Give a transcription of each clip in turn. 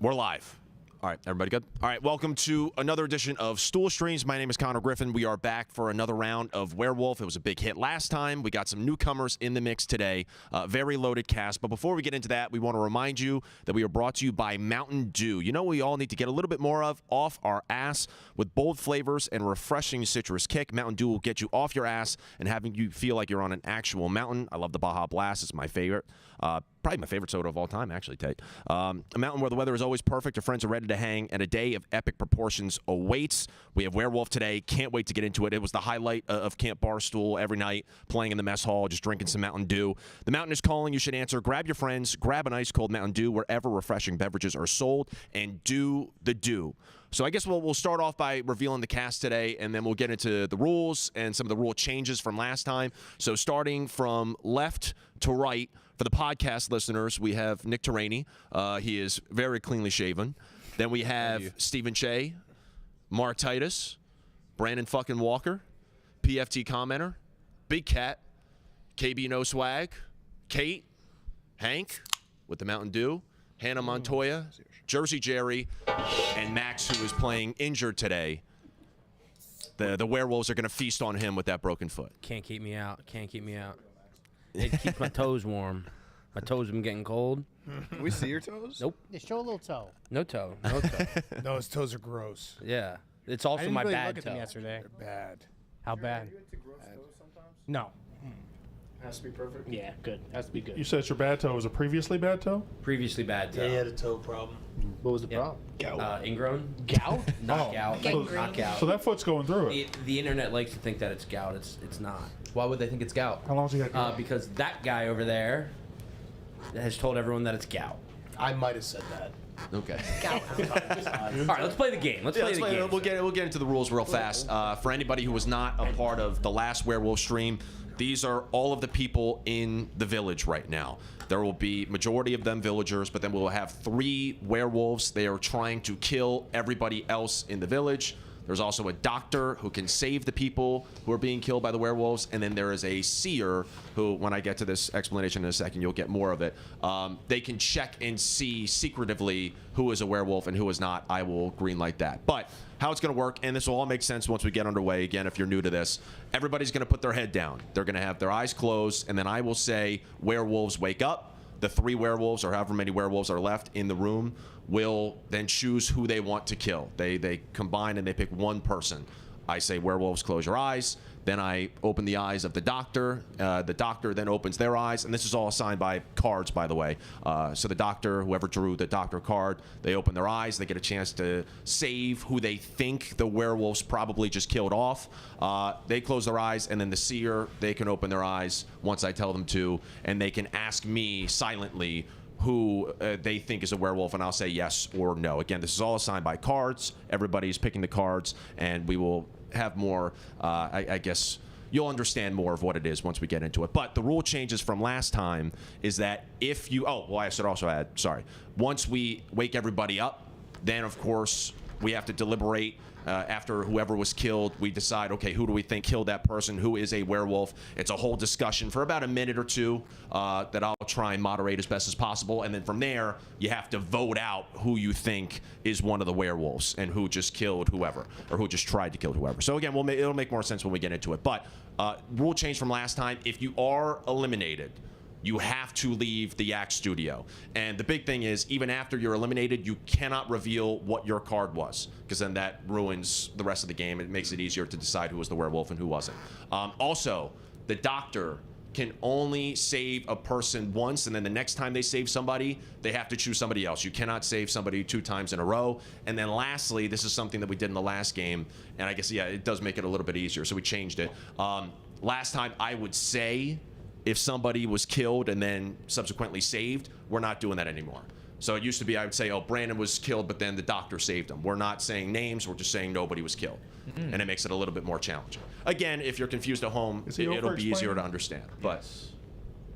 We're live. All right, everybody good? All right, welcome to another edition of Stool Streams. My name is Connor Griffin. We are back for another round of Werewolf. It was a big hit last time. We got some newcomers in the mix today. Very loaded cast. But before we get into that, we want to remind you that we are brought to you by Mountain Dew. You know what we all need to get a little bit more of? Off our ass. With bold flavors and refreshing citrus kick, Mountain Dew will get you off your ass and having you feel like you're on an actual mountain. I love the Baja Blast. It's my favorite. Probably my favorite soda of all time, actually, Tate. A mountain where the weather is always perfect, your friends are ready to hang, and a day of epic proportions awaits. We have Werewolf today. Can't wait to get into it. It was the highlight of Camp Barstool every night, playing in the mess hall, just drinking some Mountain Dew. The mountain is calling. You should answer. Grab your friends. Grab an ice cold Mountain Dew wherever refreshing beverages are sold, and do the do. So I guess we'll start off by revealing the cast today, and then we'll get into the rules and some of the rule changes from last time. So starting from left to right, for the podcast listeners, we have Nick Terraney. He is very cleanly shaven. Then we have Stephen Che, Mark Titus, Brandon fucking Walker, PFT commenter, Big Cat, KB No Swag, Kate, Hank with the Mountain Dew, Hannah Montoya, Jersey Jerry, and Max, who is playing injured today. The Werewolves are going to feast on him with that broken foot. Can't keep me out. Can't keep me out. It keeps my toes warm. My toes have been getting cold. Can we see your toes? Nope. Yeah, show a little toe. No toe. No toe. Those toes are gross. Yeah. It's also my bad look toe. at them yesterday. They're bad. How bad? No. Has to be perfect. Yeah, good. Has to be good. You said your bad toe was a previously bad toe? Previously bad toe. Yeah, he had a toe problem. What was the problem? Ingrown. Gout? Not gout. Not gout. So that foot's going through it. The internet likes to think that it's gout. It's not. Why would they think it's gout? How long's he had gout? Because that guy over there has told everyone that it's gout. I might have said that. Okay. All right, let's play the game. Let's play the game. We'll get into the rules real fast. For anybody who was not a part of the last Werewolf stream, these are all of the people in the village right now. There will be majority of them villagers, but then we'll have 3 werewolves. They are trying to kill everybody else in the village. There's also a doctor who can save the people who are being killed by the werewolves. And then there is a seer who, when I get to this explanation in a second, you'll get more of it. They can check and see secretively who is a werewolf and who is not. I will green light that. But how it's going to work, and this will all make sense once we get underway. Again, if you're new to this, everybody's going to put their head down. They're going to have their eyes closed, and then I will say, werewolves, wake up. The 3 werewolves, or however many werewolves are left in the room, will then choose who they want to kill. They combine and they pick one person. I say, werewolves, close your eyes. Then I open the eyes of the doctor. The doctor then opens their eyes. And this is all assigned by cards, by the way. So the doctor, whoever drew the doctor card, they open their eyes. They get a chance to save who they think the werewolves probably just killed off. They close their eyes. And then the seer, they can open their eyes once I tell them to. And they can ask me silently who they think is a werewolf, and I'll say yes or no. Again, this is all assigned by cards. Everybody's picking the cards, and we will have more, I guess you'll understand more of what it is once we get into it. But the rule changes from last time is that if you, I should also add, sorry, once we wake everybody up, then of course we have to deliberate. After whoever was killed, we decide, okay, who do we think killed that person? Who is a werewolf? It's a whole discussion for about a minute or two that I'll try and moderate as best as possible. And then from there, you have to vote out who you think is one of the werewolves and who just killed whoever, or who just tried to kill whoever. So again, it'll make more sense when we get into it. But rule change from last time, if you are eliminated, you have to leave the Yak studio. And the big thing is, even after you're eliminated, you cannot reveal what your card was, because then that ruins the rest of the game. It makes it easier to decide who was the werewolf and who wasn't. Also, the doctor can only save a person once, and then the next time they save somebody, they have to choose somebody else. You cannot save somebody 2 times in a row. And then lastly, this is something that we did in the last game, and I guess, yeah, it does make it a little bit easier, so we changed it. Last time, I would say, if somebody was killed and then subsequently saved, we're not doing that anymore. So it used to be, I would say, oh, Brandon was killed, but then the doctor saved him. We're not saying names, we're just saying nobody was killed. And it makes it a little bit more challenging. Again, if you're confused at home, it'll be easier to understand. But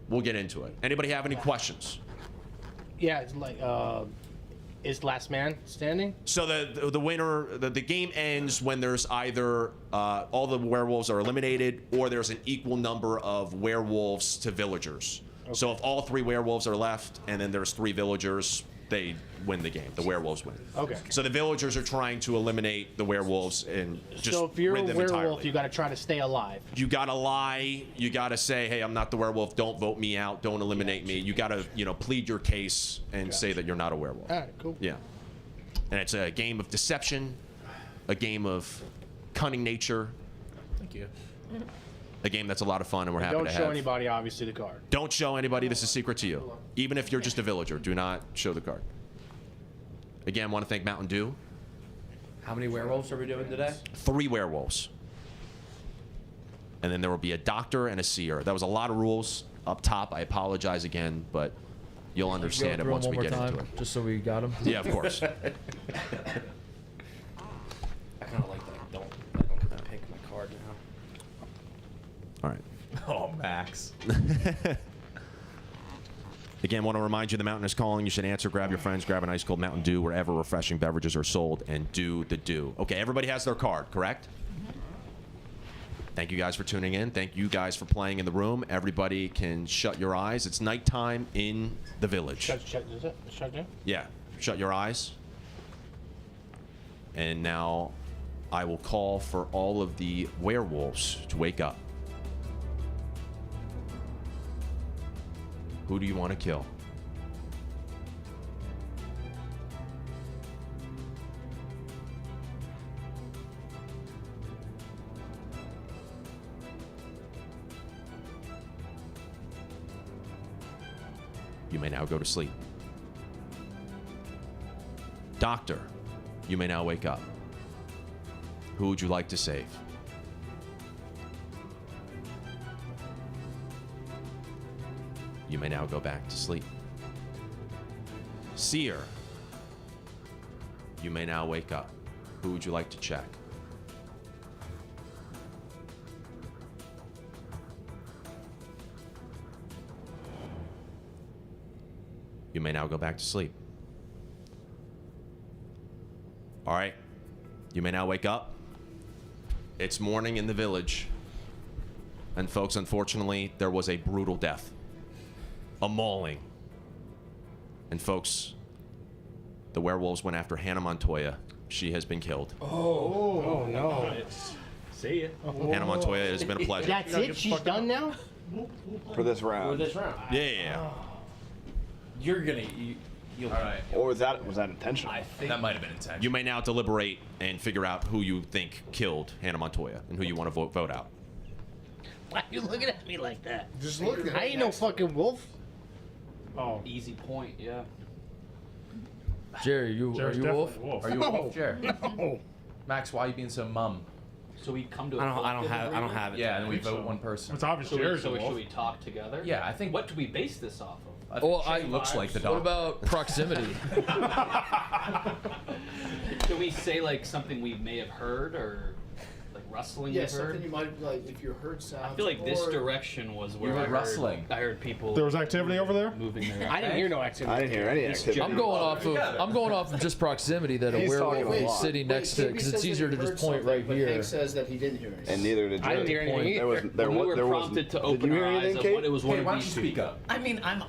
we'll get into it. Anybody have any questions? Yeah, it's like, is last man standing? So the winner, the game ends when there's either all the werewolves are eliminated, or there's an equal number of werewolves to villagers. Okay. So if all 3 werewolves are left, and then there's 3 villagers, they win the game. The werewolves win. Okay. So the villagers are trying to eliminate the werewolves and just so if you're rid a them werewolf, entirely. you got to try to stay alive. You gotta lie. You gotta say, "Hey, I'm not the werewolf. Don't vote me out. Don't eliminate me." You gotta, plead your case and say that you're not a werewolf. All right, cool. Yeah. And it's a game of deception, a game of cunning nature, Thank you. a game that's a lot of fun, and we're happy Don't to show have. anybody, obviously, the card. Don't show anybody. This is secret to you. Even if you're just a villager, do not show the card. Again, want to thank Mountain Dew. How many werewolves are we doing today? 3 werewolves. And then there will be a doctor and a seer. That was a lot of rules up top. I apologize again, but you'll understand it once we get into it. Just so we got them. Yeah, of course. I kind of like that. I don't get to pick my card now. All right. Oh, Max. Again, want to remind you the mountain is calling. You should answer, grab your friends, grab an ice cold Mountain Dew wherever refreshing beverages are sold, and do the do. Okay, everybody has their card, correct? Thank you guys for tuning in. Thank you guys for playing in the room. Everybody can shut your eyes. It's nighttime in the village. Shut down? Yeah, shut your eyes. And now I will call for all of the werewolves to wake up. Who do you want to kill? You may now go to sleep. Doctor, you may now wake up. Who would you like to save? You may now go back to sleep. Seer, you may now wake up. Who would you like to check? You may now go back to sleep. All right. You may now wake up. It's morning in the village. And folks, unfortunately, there was a brutal death. A mauling. And folks, the werewolves went after Hannah Montoya. She has been killed. Oh no. See ya. Hannah Montoya, it has been a pleasure. That's it? She's done now? For this For round. this round. Yeah. You're gonna. You'll. All right. Or was that intentional? I think That might have been intentional. You may now deliberate and figure out who you think killed Hannah Montoya and who you want to vote out. Why are you looking at me like that? Just look at it. I ain't no fucking wolf. Oh, Easy point, yeah. Jerry, are Jared's you a wolf? definitely wolf. Are you a wolf, Jared? No. Max, why are you being so mum? So we come to a I don't collective have agreement? it. Yeah, and then we think vote so. one person. It's obvious So, Jared's a should wolf. we talk together? Yeah, I think. What do we base this off of? I think Well, Shay looks like the dog. What about proximity? Can we say like something we may have heard or like rustling Yeah, we've heard? something you might like if you heard sounds. I feel like this or- direction was where You were I heard, rustling. I heard people. There was activity over there? moving their. I didn't hear no activity. I didn't hear any activity. I'm going off of just proximity that a He's talking werewolf a is lot. sitting next to, KB because says it's that easier he to just heard point something, right but here. Hank says that he didn't hear anything. And neither did I didn't hear Jared. anything There was either. there When we was were there was. prompted to Did open you hear our eyes anything, of Kate? what it was one Hey, of why don't you these two. speak up? I mean, I'm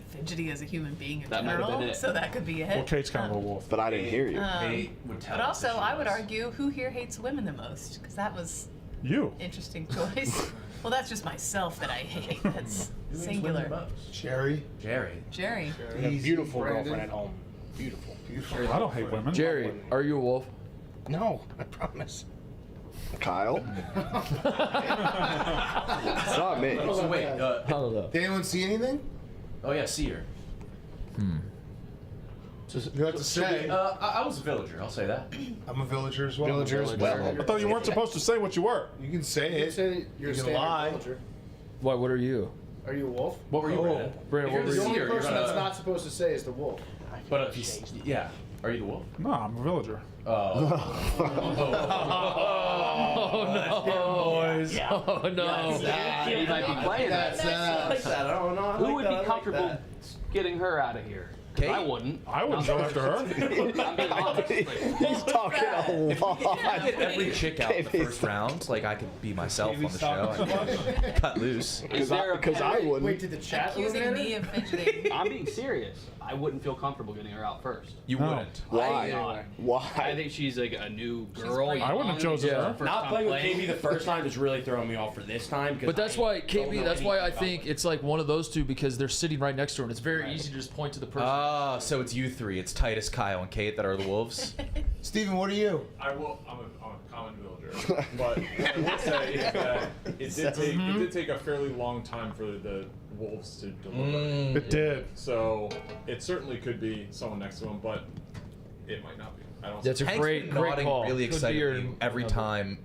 fidgety as a human being in That might have general, been it. so that could be it. Well, Kate's kind of a wolf. But I didn't hear you. Kate would tell But us if also, she I would was. argue, who here hates women the most? Because that was You. interesting choice. Well, that's just myself that I hate. That's singular. Cherry. Jerry. Jerry. I have a beautiful girlfriend at home. Beautiful. I don't hate women. Jerry, are you a wolf? No, I promise. Kyle. It's not me. So wait. I don't know. Did anyone see anything? Oh yeah, see her. You have to say. I was a villager. I'll say that. I'm a villager as well. Villager as well. I thought you weren't supposed to say what you were. You can say it. Say you're a can standard lie. villager. What are you? Are you a wolf? What were you, Brandon? Brandon, If what you're were The the you? only seer, you're person that's gonna. not supposed to say is the wolf. But if you, yeah, are you the wolf? No, I'm a villager. Boys. Oh no. You might be playing that. uh, Who would be comfortable getting her out of here? 'Cause Kate? I wouldn't. I wouldn't go after her. I'm being honest. Like, He's talking a lot. Get every chick out the first round. Like I could be myself on the show. I could cut loose. is there a Because I wouldn't. Wait, did the chat Accusing eliminate me her? of fidgeting. I'm being serious. I wouldn't feel comfortable getting her out first. You No. wouldn't. Why? I Why? think she's like a new girl. brave. I wouldn't have chosen Yeah. her. First Not time playing with playing. KB the first time is really throwing me off for this time. But that's why, KB, that's why I think it's. it's like one of those two because they're sitting right next to her and it's very easy to just point to the person. Ah, so it's you three. It's Titus, Kyle, and Kate that are the wolves. Steven, what are you? I'm a common villager, but what I will say is that it did take a fairly long time for the wolves to deliver. It did. So it certainly could be someone next to him, but it might not be. I don't. That's a Hank's great, been great nodding call. really Could be excited your- every time.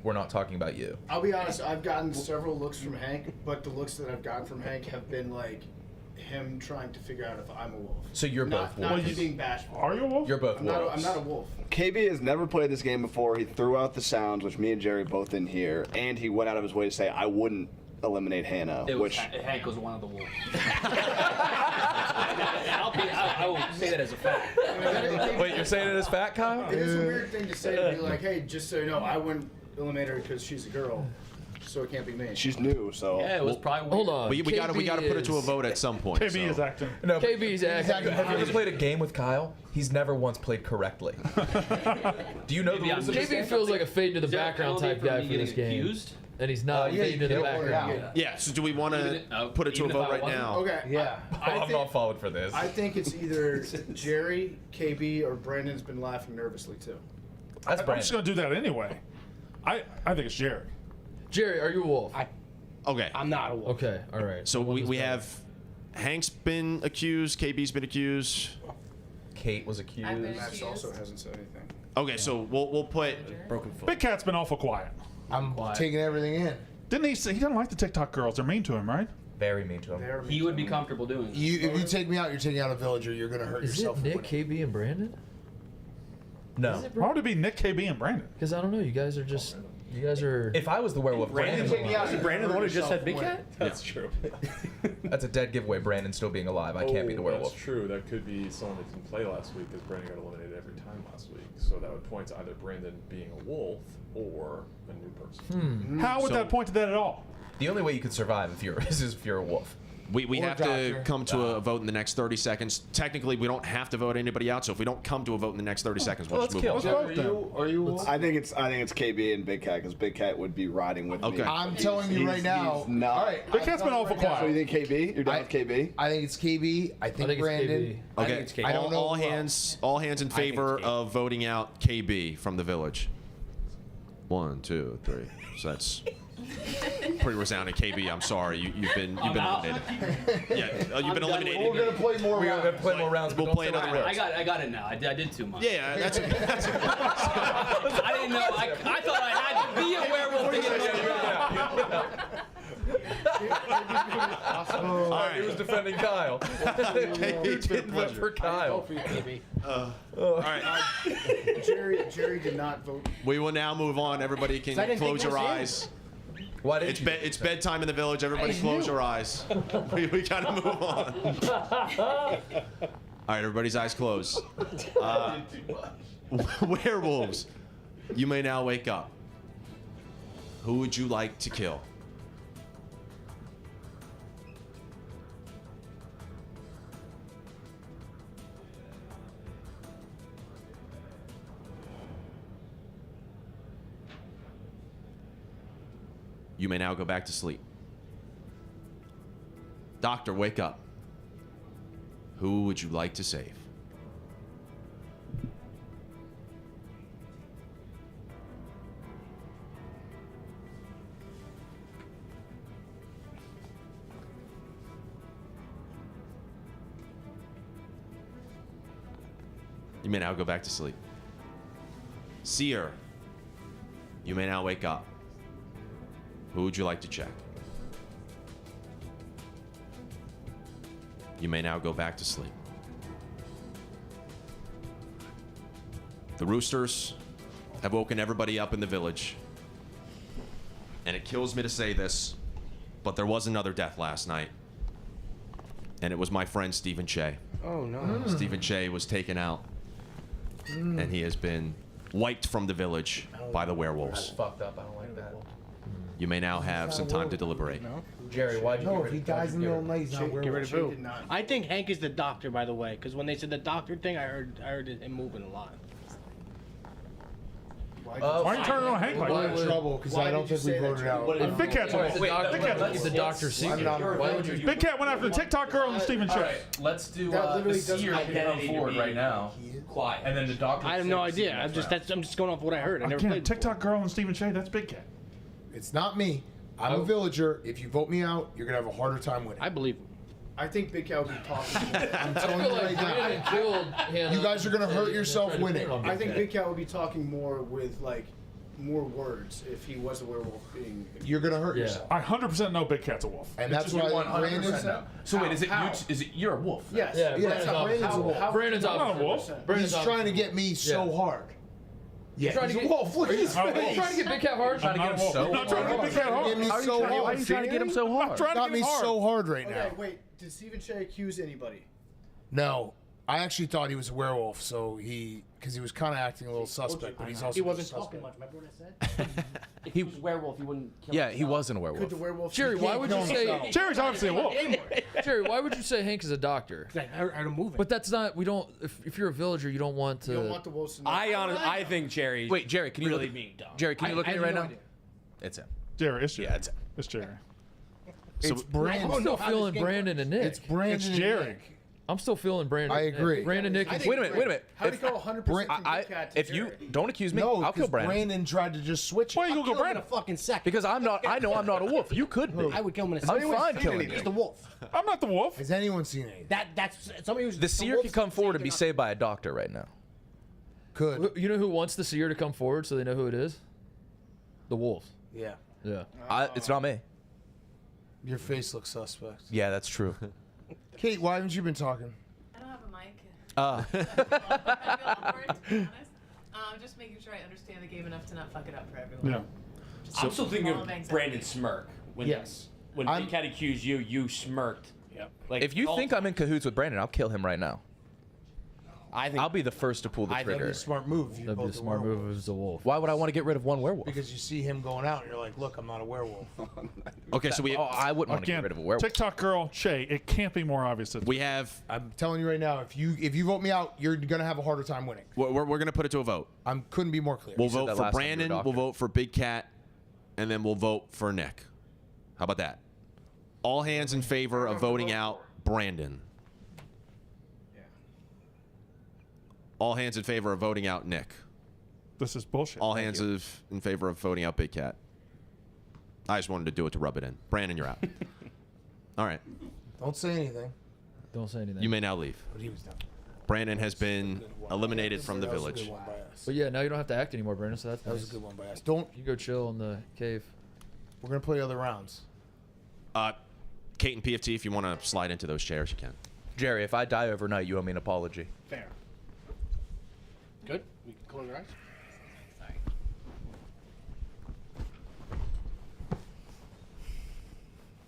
We're not talking about you. I'll be honest. I've gotten several looks from Hank, but the looks that I've gotten from Hank have been like him trying to figure out if I'm a wolf. So you're Not, both not wolves. him being bashful. Are you a wolf? You're both I'm not. wolves. I'm not a wolf. KB has never played this game before. He threw out the sounds, which me and Jerry both didn't hear, and he went out of his way to say I wouldn't eliminate Hannah, It was, which Hank was one of the wolves. I will say that as a fact. Wait, you're saying it as fat, Kyle? It is a weird thing to say to be like, hey, just so you know, I wouldn't eliminate her because she's a girl, so it can't be me. she's new, so Yeah, it was probably weird. Hold on. We gotta put it to a is- vote at some point. KB so. is acting. No. KB's acting. Have you ever played a game with Kyle? He's never once played correctly. Do you know the Maybe rules I'm of this KB game? feels like a fade to the Is there a background penalty type guy me for this getting game. accused? And he's not yeah, fade you to the get it, background. yeah. Yeah, so do we want to put it to a even if vote I right wasn't? now? Okay. Yeah. I'm not falling for this. I think it's either Jerry, KB, or Brandon's been laughing nervously too. That's I'm just Brandon. going to do that anyway. I think it's Jerry. Jerry, are you a wolf? Okay. I'm not a wolf. Okay, all right. So we have Hank's been accused, KB's been accused. Kate was I've accused. been Max accused. also hasn't said anything. Okay, so we'll put broken foot. Big Cat's been awful quiet. I'm taking everything in. Didn't he say he doesn't like the TikTok girls? They're mean to him, right? Very mean to him. There He would be comfortable doing it. If you take me out, you're taking out a villager. You're gonna hurt Is yourself. it Nick, KB, and Brandon? No. Is it Why would it be Nick, KB, and Brandon? Because I don't know. You guys are just. You guys are. If I was the werewolf, Brandon Brandon. take me out. Brandon the one who just said Big Cat? That's true. That's a dead giveaway. Brandon still being alive. I can't be the werewolf. That's true. That could be someone that didn't play last week because Brandon got eliminated every time last week. So that would point to either Brandon being a wolf or a new person. How would that point to that at all? The only way you could survive is if you're a wolf. We have to come to a vote in the next 30 seconds. Technically, we don't have to vote anybody out. So if we don't come to a vote in the next 30 seconds, we'll just move on. Let's vote then. Are you? I think it's KB and Big Cat because Big Cat would be riding with me. Okay. I'm telling you right now. No. All right. Big Cat's been awful So you quiet. think KB? You're down with KB? I think it's KB. I think it's Brandon. KB. I Okay. think it's KB. I don't know All who hands in favor it's KB. of voting out KB from the village. 1, 2, 3. So that's pretty resounding. KB, I'm sorry. You've been eliminated. Yeah, you've been eliminated. We're gonna play more We're rounds. gonna play more rounds. We'll but play don't say another what round. I got it now. I did too much. Yeah, that's I didn't know. I thought I had to be a werewolf to get All right. He was defending Kyle. He didn't vote for Kyle. all right. Jerry did not vote. We will now move on. Everybody can I didn't close think your it was him. eyes. Why did you? It's bedtime in the village. Everybody close your eyes. We gotta move on. All right, everybody's eyes closed. Werewolves, you may now wake up. Who would you like to kill? You may now go back to sleep. Doctor, wake up. Who would you like to save? You may now go back to sleep. Seer, you may now wake up. Who would you like to check? You may now go back to sleep. The roosters have woken everybody up in the village. And it kills me to say this, but there was another death last night. And it was my friend Stephen Che. Oh no. Stephen Che was taken out. And he has been wiped from the village by the werewolves. Fucked up. I don't like that. You may now have some time to deliberate. Jerry, why'd you No, get if rid he of dies in the middle of the night, he's not Get rid werewolf. of who? I think Hank is the doctor, by the way, because when they said the doctor thing, I heard him moving a lot. Why are you turning on Hank like We're in that? trouble because I don't think we voted out. Big Cat's a wolf. Big Cat's a the wolf. doctor secret. Why would you? Big Cat went after the TikTok girl and Stephen Che. Let's do That the literally doesn't seer make can come sense. forward right now, Quiet. and then the doctor. I have no idea. I'm just going off what I heard. I never Again, played. TikTok girl and Stephen Che, that's Big Cat. It's not me. I'm a villager. If you vote me out, you're gonna have a harder time winning. I believe him. I think Big Cat will be talking. I'm I telling feel you like right Brandon now. killed Hannah. You guys are gonna hurt and yourself tried to winning. pin on I Big think Cat. Big Cat would be talking more with like more words if he was a werewolf being. You're gonna hurt Yeah. yourself. I 100% know Big Cat's a wolf. And that's why 100% Brandon's. no. So wait, is it How? you? Is it you're a wolf? Yes. Yeah, Yes. Brandon's a wolf. Brandon's I'm not a opposite. wolf. Brandon's He's trying to get me so hard. Yeah, trying he's to a get- wolf. Look at his I'm a wolf. face. trying to get Big Cat hard. Trying to get I'm him not a so wolf. Not trying to get Big Cat Get hard. me so hard. Why are you trying to get him so I'm hard? trying to Got get me him hard. so hard right now. Okay, wait. Did Stephen Che accuse anybody? No, I actually thought he was a werewolf. So because he was kind of acting a little suspect, but he's also He wasn't a suspect. talking much. Remember what I said? If he was werewolf, he wouldn't kill Yeah, he himself. wasn't a Could werewolf. the werewolf? Jerry, why would you kill say? himself. Jerry's obviously a wolf. Jerry, why would you say Hank is a doctor? I heard him moving. But that's not. We don't. If you're a villager, you don't want to. You don't want the wolves to know. I think Jerry. Wait, Jerry, can you really look? being dumb. Jerry, can you look at me right now? It's him. Jerry, it's Jerry. Yeah, it's him. It's Jerry. It's Brandon. I'm still feeling Brandon and Nick. It's Brandon. It's and Jerry. Nick. I'm still feeling Brandon. I agree. Brandon, Nick. I and think- Wait a minute. How do you If- go 100% from I, Big Cat to if you Jerry? don't accuse me, No, I'll kill because Brandon. Brandon tried to just switch Why it. you gonna go Kill him in a Brandon? fucking second. Because I know I'm not a wolf. You could be. I would kill him in a I'm second. fine killing He's you. the wolf. I'm not the wolf. Has anyone seen anything? That's somebody who's The seer wolf's could come forward and be saying saved by a doctor right now. Could. You know who wants the seer to come forward so they know who it is? The wolves. Yeah. Yeah. It's not me. Your face looks suspect. Yeah, that's true. Kate, why haven't you been talking? I don't have a mic. Uh, I feel awkward, to be honest. Just making sure I understand the game enough to not fuck it up for everyone. Yeah. I'm still thinking Full of of anxiety. Brandon smirk. When, Yes. When Big Cat accused you, you smirked. Yep. Like If you all- think I'm in cahoots with Brandon, I'll kill him right now. I think I'll be the first to pull the I think That'd be trigger. a smart move. If you're That'd be a both smart werewolf. move if it was a wolf. Why would I want to get rid of one werewolf? Because you see him going out, and you're like, look, I'm not a werewolf. Okay, so Oh, I wouldn't want to get Again, rid of a werewolf. TikTok girl Shay. It can't be more obvious. we have. I'm telling you right now, if you vote me out, you're gonna have a harder time winning. We're going to put it to a vote. Couldn't be more clear. We'll said vote that for last time you were a Brandon. We'll doctor. vote for Big Cat, and then we'll vote for Nick. How about that? All hands in favor of voting out Brandon. All hands in favor of voting out Nick. This is bullshit. All hands in favor of voting out Big Cat. I just wanted to do it to rub it in. Brandon, you're out. All right. Don't say anything. Don't say anything. You may now leave. But he was done. Brandon has been eliminated from the That was a village. good one by us. But yeah, now you don't have to act anymore, Brandon. So that's That was nice. a good one by us. Don't. You go chill in the cave. We're gonna play other rounds. Kate and PFT, if you want to slide into those chairs, you can. Jerry, if I die overnight, you owe me an apology. Fair. Good. We can close our eyes. Sorry.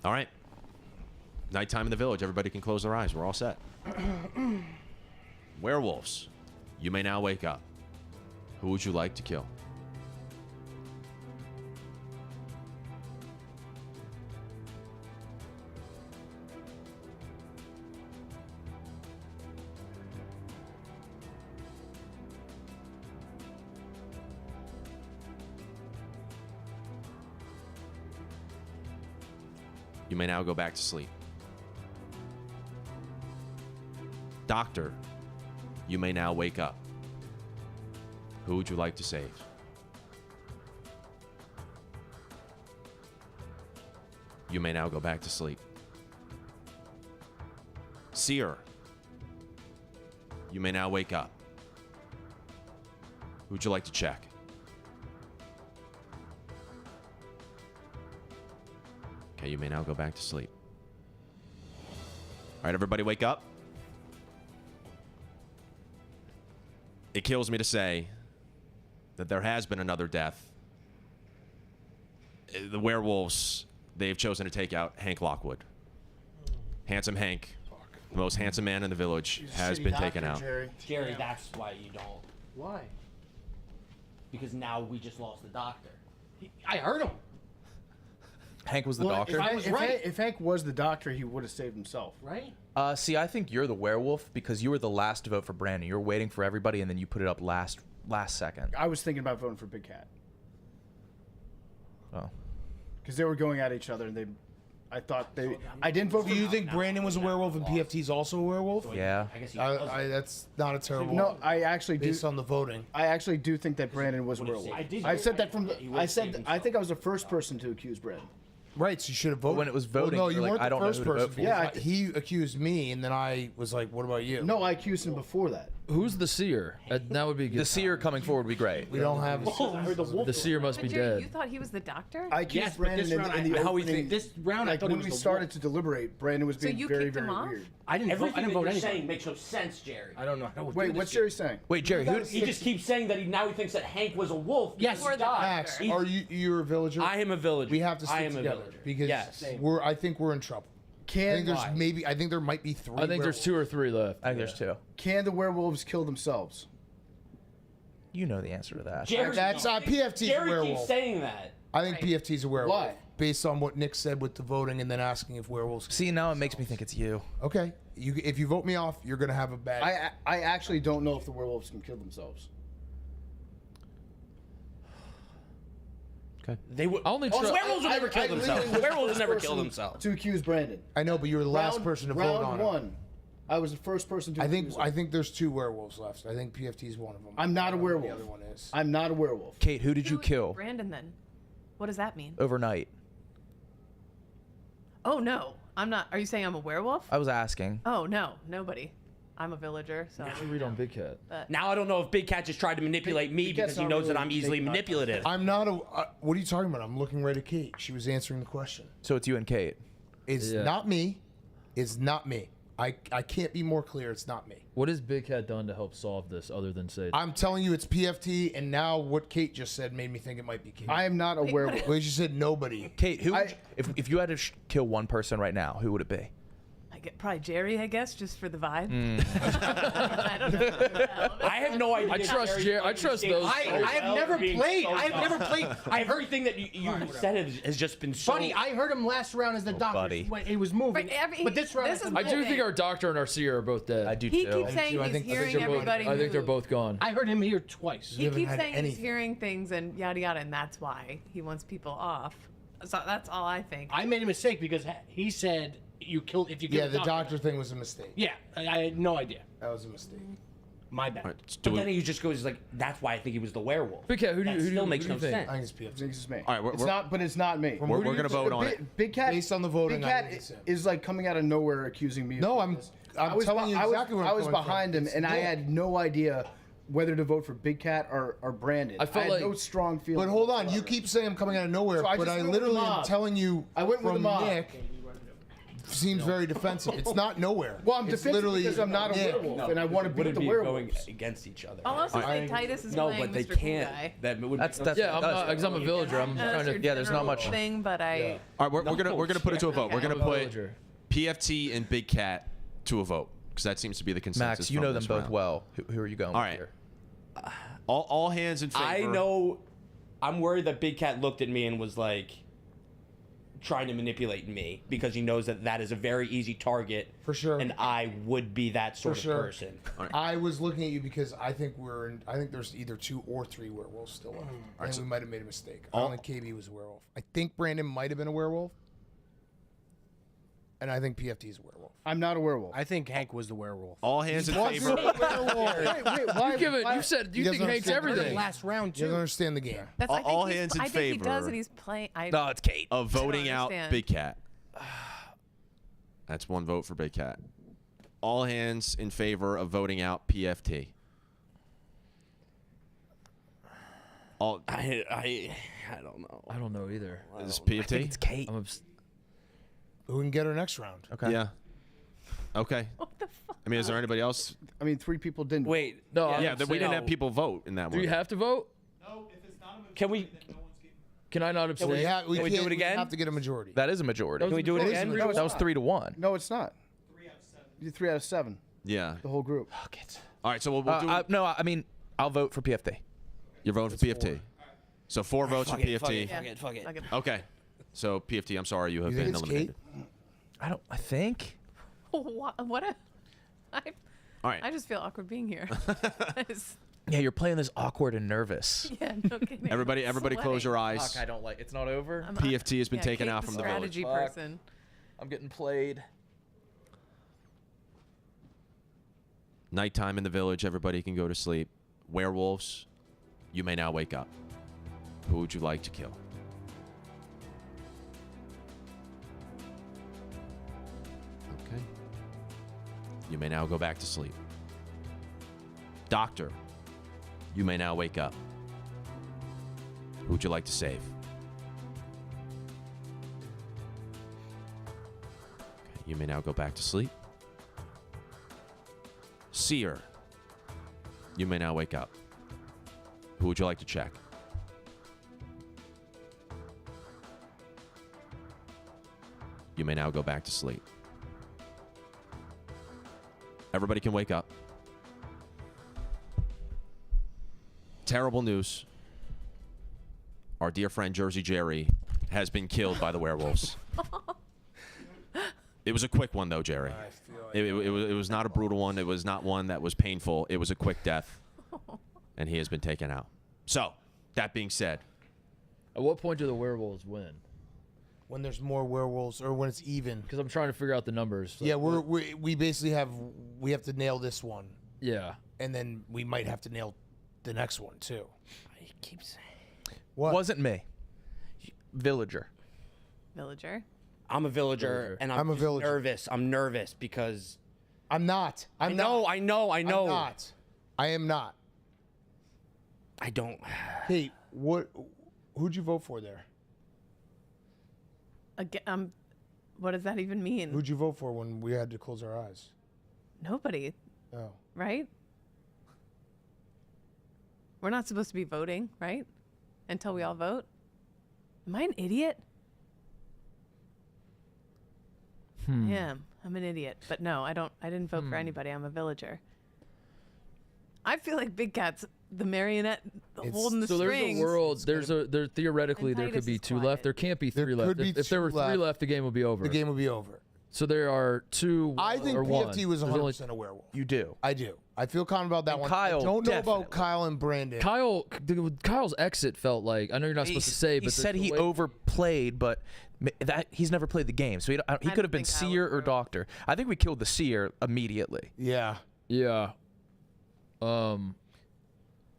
All right. Nighttime in the village. Everybody can close their eyes. We're all set. Werewolves, you may now wake up. Who would you like to kill? You may now go back to sleep. Doctor, you may now wake up. Who would you like to save? You may now go back to sleep. Seer, you may now wake up. Who would you like to check? Okay, you may now go back to sleep. All right, everybody wake up. It kills me to say that there has been another death. The werewolves, they've chosen to take out Hank Lockwood. Handsome Hank, the most handsome man in the village, has been taken out. Jerry, that's why you don't. Why? Because now we just lost the doctor. I heard him. Hank was the doctor? If Hank was the doctor, he would have saved himself. Right? See, I think you're the werewolf because you were the last to vote for Brandon. You were waiting for everybody, and then you put it up last second. I was thinking about voting for Big Cat. Oh. Because they were going at each other, and I didn't vote for. Do you think Brandon was a werewolf and PFT's also a werewolf? Yeah. I guess he That's not a terrible. No, I actually do. Based on the voting. I actually do think that Brandon was a werewolf. I said that from. I said I think I was the first person to accuse Brandon. Right, so you should have voted. when it was voting, no, you're you like, weren't I the don't know first who to person. vote for. Yeah, he accused me, and then I was like, "What about you?" No, I accused him before that. Who's the seer? That would be good. The seer coming forward would be great. we don't have. The seer must be But Jerry, dead. you thought he was the doctor? I accused Yes, but Brandon this in, round, in the how we opening. think this round, I like thought when it we was the started wolf. to deliberate, Brandon was So being you very, kicked him very off? weird. I didn't vote. I didn't vote anything. saying makes no sense, Jerry. I don't know how. Wait, what's Jerry saying? Wait, Jerry, who? He just keeps saying that now he thinks that Hank was a wolf. Yes. Or the Max, doctor. are you a villager? I am a villager. We have to I stick am a together villager. because Yes. I think we're in trouble. I think there might be three. I think there's 2 or 3 left. I think there's 2. Can the werewolves kill themselves? You know the answer to that. Jerry, That's PFT's a Jerry werewolf. keeps saying that. I think PFT's a werewolf. Why? Based on what Nick said with the voting and then asking if werewolves. See, now it makes me think it's you. Okay, if you vote me off, you're gonna have a bad. I actually don't know if the werewolves can kill themselves. They would. Only werewolves will never kill literally themselves. was the Werewolves will first never kill person themselves. To accuse Brandon. I know, but you were the last Round- person to vote round on it. one. I was the first person to. I think accuse him. I think there's 2 werewolves left. I think PFT's one of them. I'm not I a don't know werewolf. The other one is. I'm not a werewolf. Kate, who did you kill Brandon then. What does that mean? overnight? Oh no, I'm not. Are you saying I'm a werewolf? I was asking. Oh no, nobody. I'm a villager, so. Read on Big Cat. Now I don't know if Big Cat just tried to manipulate me Big because Cat's he not knows that really I'm easily big about that. manipulative. I'm not a. What are you talking about? I'm looking right at Kate. She was answering the question. So it's you and Kate. It's Yeah. not me. It's not me. I can't be more clear. It's not me. What has Big Cat done to help solve this other than say? I'm telling you, it's PFT, and now what Kate just said made me think it might be Kate. I am not a werewolf. Well, she said nobody. Kate, who? If you had to kill one person right now, who would it be? Probably Jerry, I guess, just for the vibe. I don't know. I have no idea. I trust Jerry. I trust those. I have never played. I have never played. Everything that you said has just been so Funny, I heard him last round as the doctor when he was moving. But this round, I do think our doctor and our seer are both dead. I do He too. keeps saying he's hearing everybody I think they're move. both gone. I heard him here twice. He keeps saying he's hearing things and yada yada, and that's why he wants people off. So that's all I think. I made a mistake because he said you killed if you kill Yeah, the doctor thing was a mistake. Yeah, I had no idea. That was a mistake. My bad. But then he just goes like, "That's why I think he was the werewolf." Big Cat, who still makes no think? sense. I think it's PFT. It's me. All right, it's not, but it's not me. We're going to vote on it. Big Cat, Based on the voting, Big I Cat think it's him. is like coming out of nowhere accusing me. No, of I'm this. telling you exactly where I I'm was coming behind from. him, and I had no idea whether to vote for Big Cat or Brandon. I felt had like- no strong feeling. But hold on, you keep saying I'm coming out of nowhere, So I but just I went with literally the am mob. telling you I went with from the mob. Nick seems very defensive. It's not nowhere. Well, I'm It's defensive literally because I'm not a Nick. werewolf, and I want to beat Wouldn't the be werewolves. going against each other. I'll also say Titus is No, playing but they Mr. Cool can't. Guy. That would That's Yeah, I'm not because I'm a villager. I'm trying to. Yeah, there's not much. thing, but I. All right, we're gonna put it to a vote. We're gonna I'm a put villager. PFT and Big Cat to a vote because that seems to be the consensus. Max, you from know them this both round. well. Who are you going All with right. here? All hands in favor. I know. I'm worried that Big Cat looked at me and was like trying to manipulate me because he knows that that is a very easy target. For sure. And I would be that sort For sure. of person. I was looking at you because I think I think there's either 2 or 3 werewolves still left. I think we might have made a mistake. I don't think KB was a werewolf. I think Brandon might have been a werewolf. And I think PFT is a werewolf. I'm not a werewolf. I think Hank was the werewolf. All hands in What's favor. a werewolf? You said you think doesn't Hank's understand everything. Last round You don't too. understand the game. That's, I think All he's- hands in I think he does, favor. and he's playing. No, it's Kate. Of voting out understand. Big Cat. That's one vote for Big Cat. All hands in favor of voting out PFT. All I don't know. I don't know either. is PFT. It's Kate. Who can get her next round? Okay. Yeah. Okay. What the fuck? I mean, is there anybody else? I mean, 3 people didn't. Wait. No, Yeah, we didn't have people vote in that Do one. you have to vote? Can we? Can I not abstain? We Can we do can't- it again? We have to get a majority. That is a majority. Can we do it It is again? a That was 3 to 1. No, it's not. 3 out of 7. You did 3 out of 7. Yeah. The whole group. All right, so we'll do. No, I mean, I'll vote for PFT. You're voting for PFT. So 4 votes for PFT. Fuck it. Okay. So PFT, I'm sorry you have You been think it's eliminated. Kate? I think. What a. All right. I just feel awkward being here. It's- Yeah, you're playing this awkward and nervous. yeah, no kidding. Everybody close your eyes. Fuck, I don't like. It's not over. I'm- PFT has been yeah, taken Kate, out from the village. strategy Fuck. person. I'm getting played. Nighttime in the village, everybody can go to sleep. Werewolves, you may now wake up. Who would you like to kill? Okay. You may now go back to sleep. Doctor, you may now wake up. Who would you like to save? Okay, you may now go back to sleep. Seer, you may now wake up. Who would you like to check? You may now go back to sleep. Everybody can wake up. Terrible news. Our dear friend Jersey Jerry has been killed by the werewolves. It was a quick one, though, Jerry. It was not a brutal one. It was not one that was painful. It was a quick death. And he has been taken out. So, that being said. At what point do the werewolves win? When there's more werewolves or when it's even. Because I'm trying to figure out the numbers. Yeah, we basically have to nail this one. Yeah. And then we might have to nail the next one, too. He keeps saying. What? Wasn't me. Villager. Villager. I'm a villager, and I'm a villager. nervous. I'm nervous because I'm not. I know. I'm not. I am not. I don't. Hey, who'd you vote for there? Again, What does that even mean? Who'd you vote for when we had to close our eyes? Nobody, Oh. right? We're not supposed to be voting, right? Until we all vote. Am I an idiot? Yeah, I'm an idiot. But no, I didn't vote for anybody. I'm a villager. I feel like Big Cat's the marionette holding the so strings. there's a world. There theoretically And there could Titus be is 2 quiet. left. There can't be 3 There left. could be If there were 2 3 left, left, the game would be over. The game would be over. So there are 2. I think or one. PFT was There's only 100% a werewolf. You do. I do. I feel confident about that And one. Kyle, I don't know definitely. about Kyle and Brandon. Kyle's exit felt like, I know you're not supposed to say, but he said he overplayed, but that he's never played the game, so he I could have been don't think Kyle seer was or doctor. I think we killed the seer immediately. Yeah. Yeah.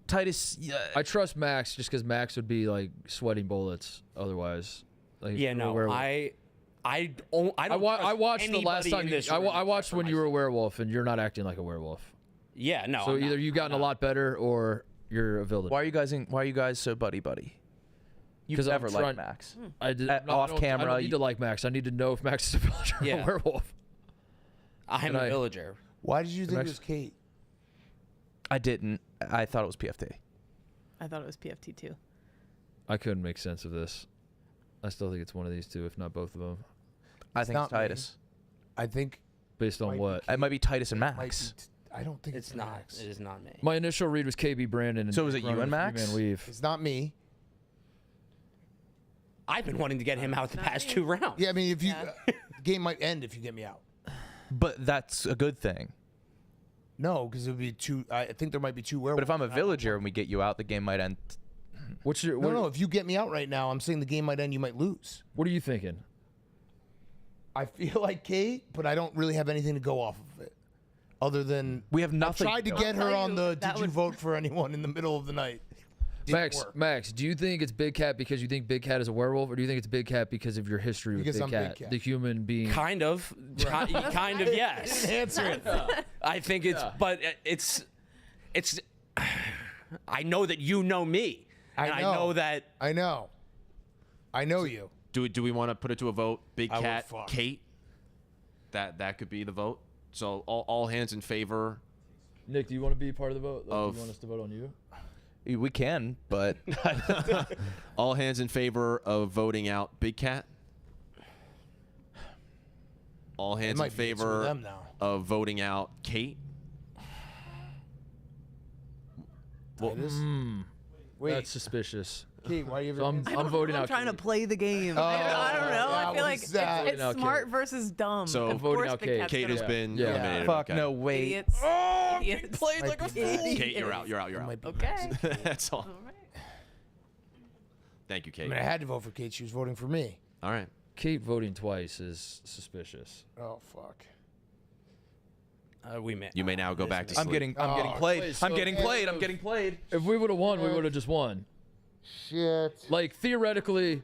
Titus, I trust Max just because Max would be like sweating bullets otherwise. Like, Yeah, no, werewolf. I don't. I watched the last anybody time. in this I room watched except when for you were a myself. werewolf, and you're not acting like a werewolf. Yeah, no. So I'm either not. you've gotten a lot better, or you're a villain. why are you guys so buddy? You've 'Cause I'm never liked trying- Max. I did Off I camera. don't need to like Max. I need to know if Max is a villager or Yeah. a werewolf. I'm And a I- villager. Why did you think Max- it was Kate? I didn't. I thought it was PFT. I thought it was PFT too. I couldn't make sense of this. I still think it's one of these 2, if not both of them. I think not it's Titus. I think Based on Might be what? It might be Titus and might Max. be I don't think It's not. Max. It is not me. My initial read was KB Brandon. And So was it you running and a Max? three-man weave. It's not me. I've been wanting to get him out the past 2 rounds. Yeah, I mean, if you the game might end if you get me out. But that's a good thing. No, because it would be 2. I think there might be 2 werewolves. But if I'm a villager and we get you out, the game might end. What's your? No, if you get me out right now, I'm saying the game might end. You might lose. What are you thinking? I feel like Kate, but I don't really have anything to go off of it, other than We have nothing. I tried to go get I'll her tell on you, the. that Did you would- vote for anyone in the middle of the night? Didn't work. Max, do you think it's Big Cat because you think Big Cat is a werewolf, or do you think it's Big Cat because of your history Because with I'm Big Big Cat, Cat. the human being? Kind of. Kind of, yes. Answer it. I think it's, but it's. I know that you know me. I and know. I know that. I know. I know you. Do we want to put it to a vote? Big I would Cat, fuck. Kate. That could be the vote. So all hands in favor. Nick, do you want to be part of the vote? Like, Of- do you want us to vote on you? We can, but All hands in favor of voting out Big Cat. All hands in might be the two of favor them now. of voting out Kate. Well, Titus? Wait, That's suspicious. Kate, why are you? So I'm voting out. trying to Kate. play the game. Oh, I don't know. yeah, I feel what like is that? it's Voting out smart Kate. versus dumb. So- Of I'm voting course out Big Kate. Cat's Kate has gonna been Yeah. eliminated. fuck okay. no, wait. Idiots. Idiots. Played like a fool. Kate, you're out. You're out. You're out. Might be Okay. That's all. All right. Thank you, I Kate. mean, I had to vote for Kate. She was voting for me. All right. Kate voting twice is suspicious. Oh fuck. We may. You may now go back to sleep. I'm getting Oh, played. wait, I'm so- getting played. I'm getting played. If we would have won, we would have just won. Shit. Like theoretically,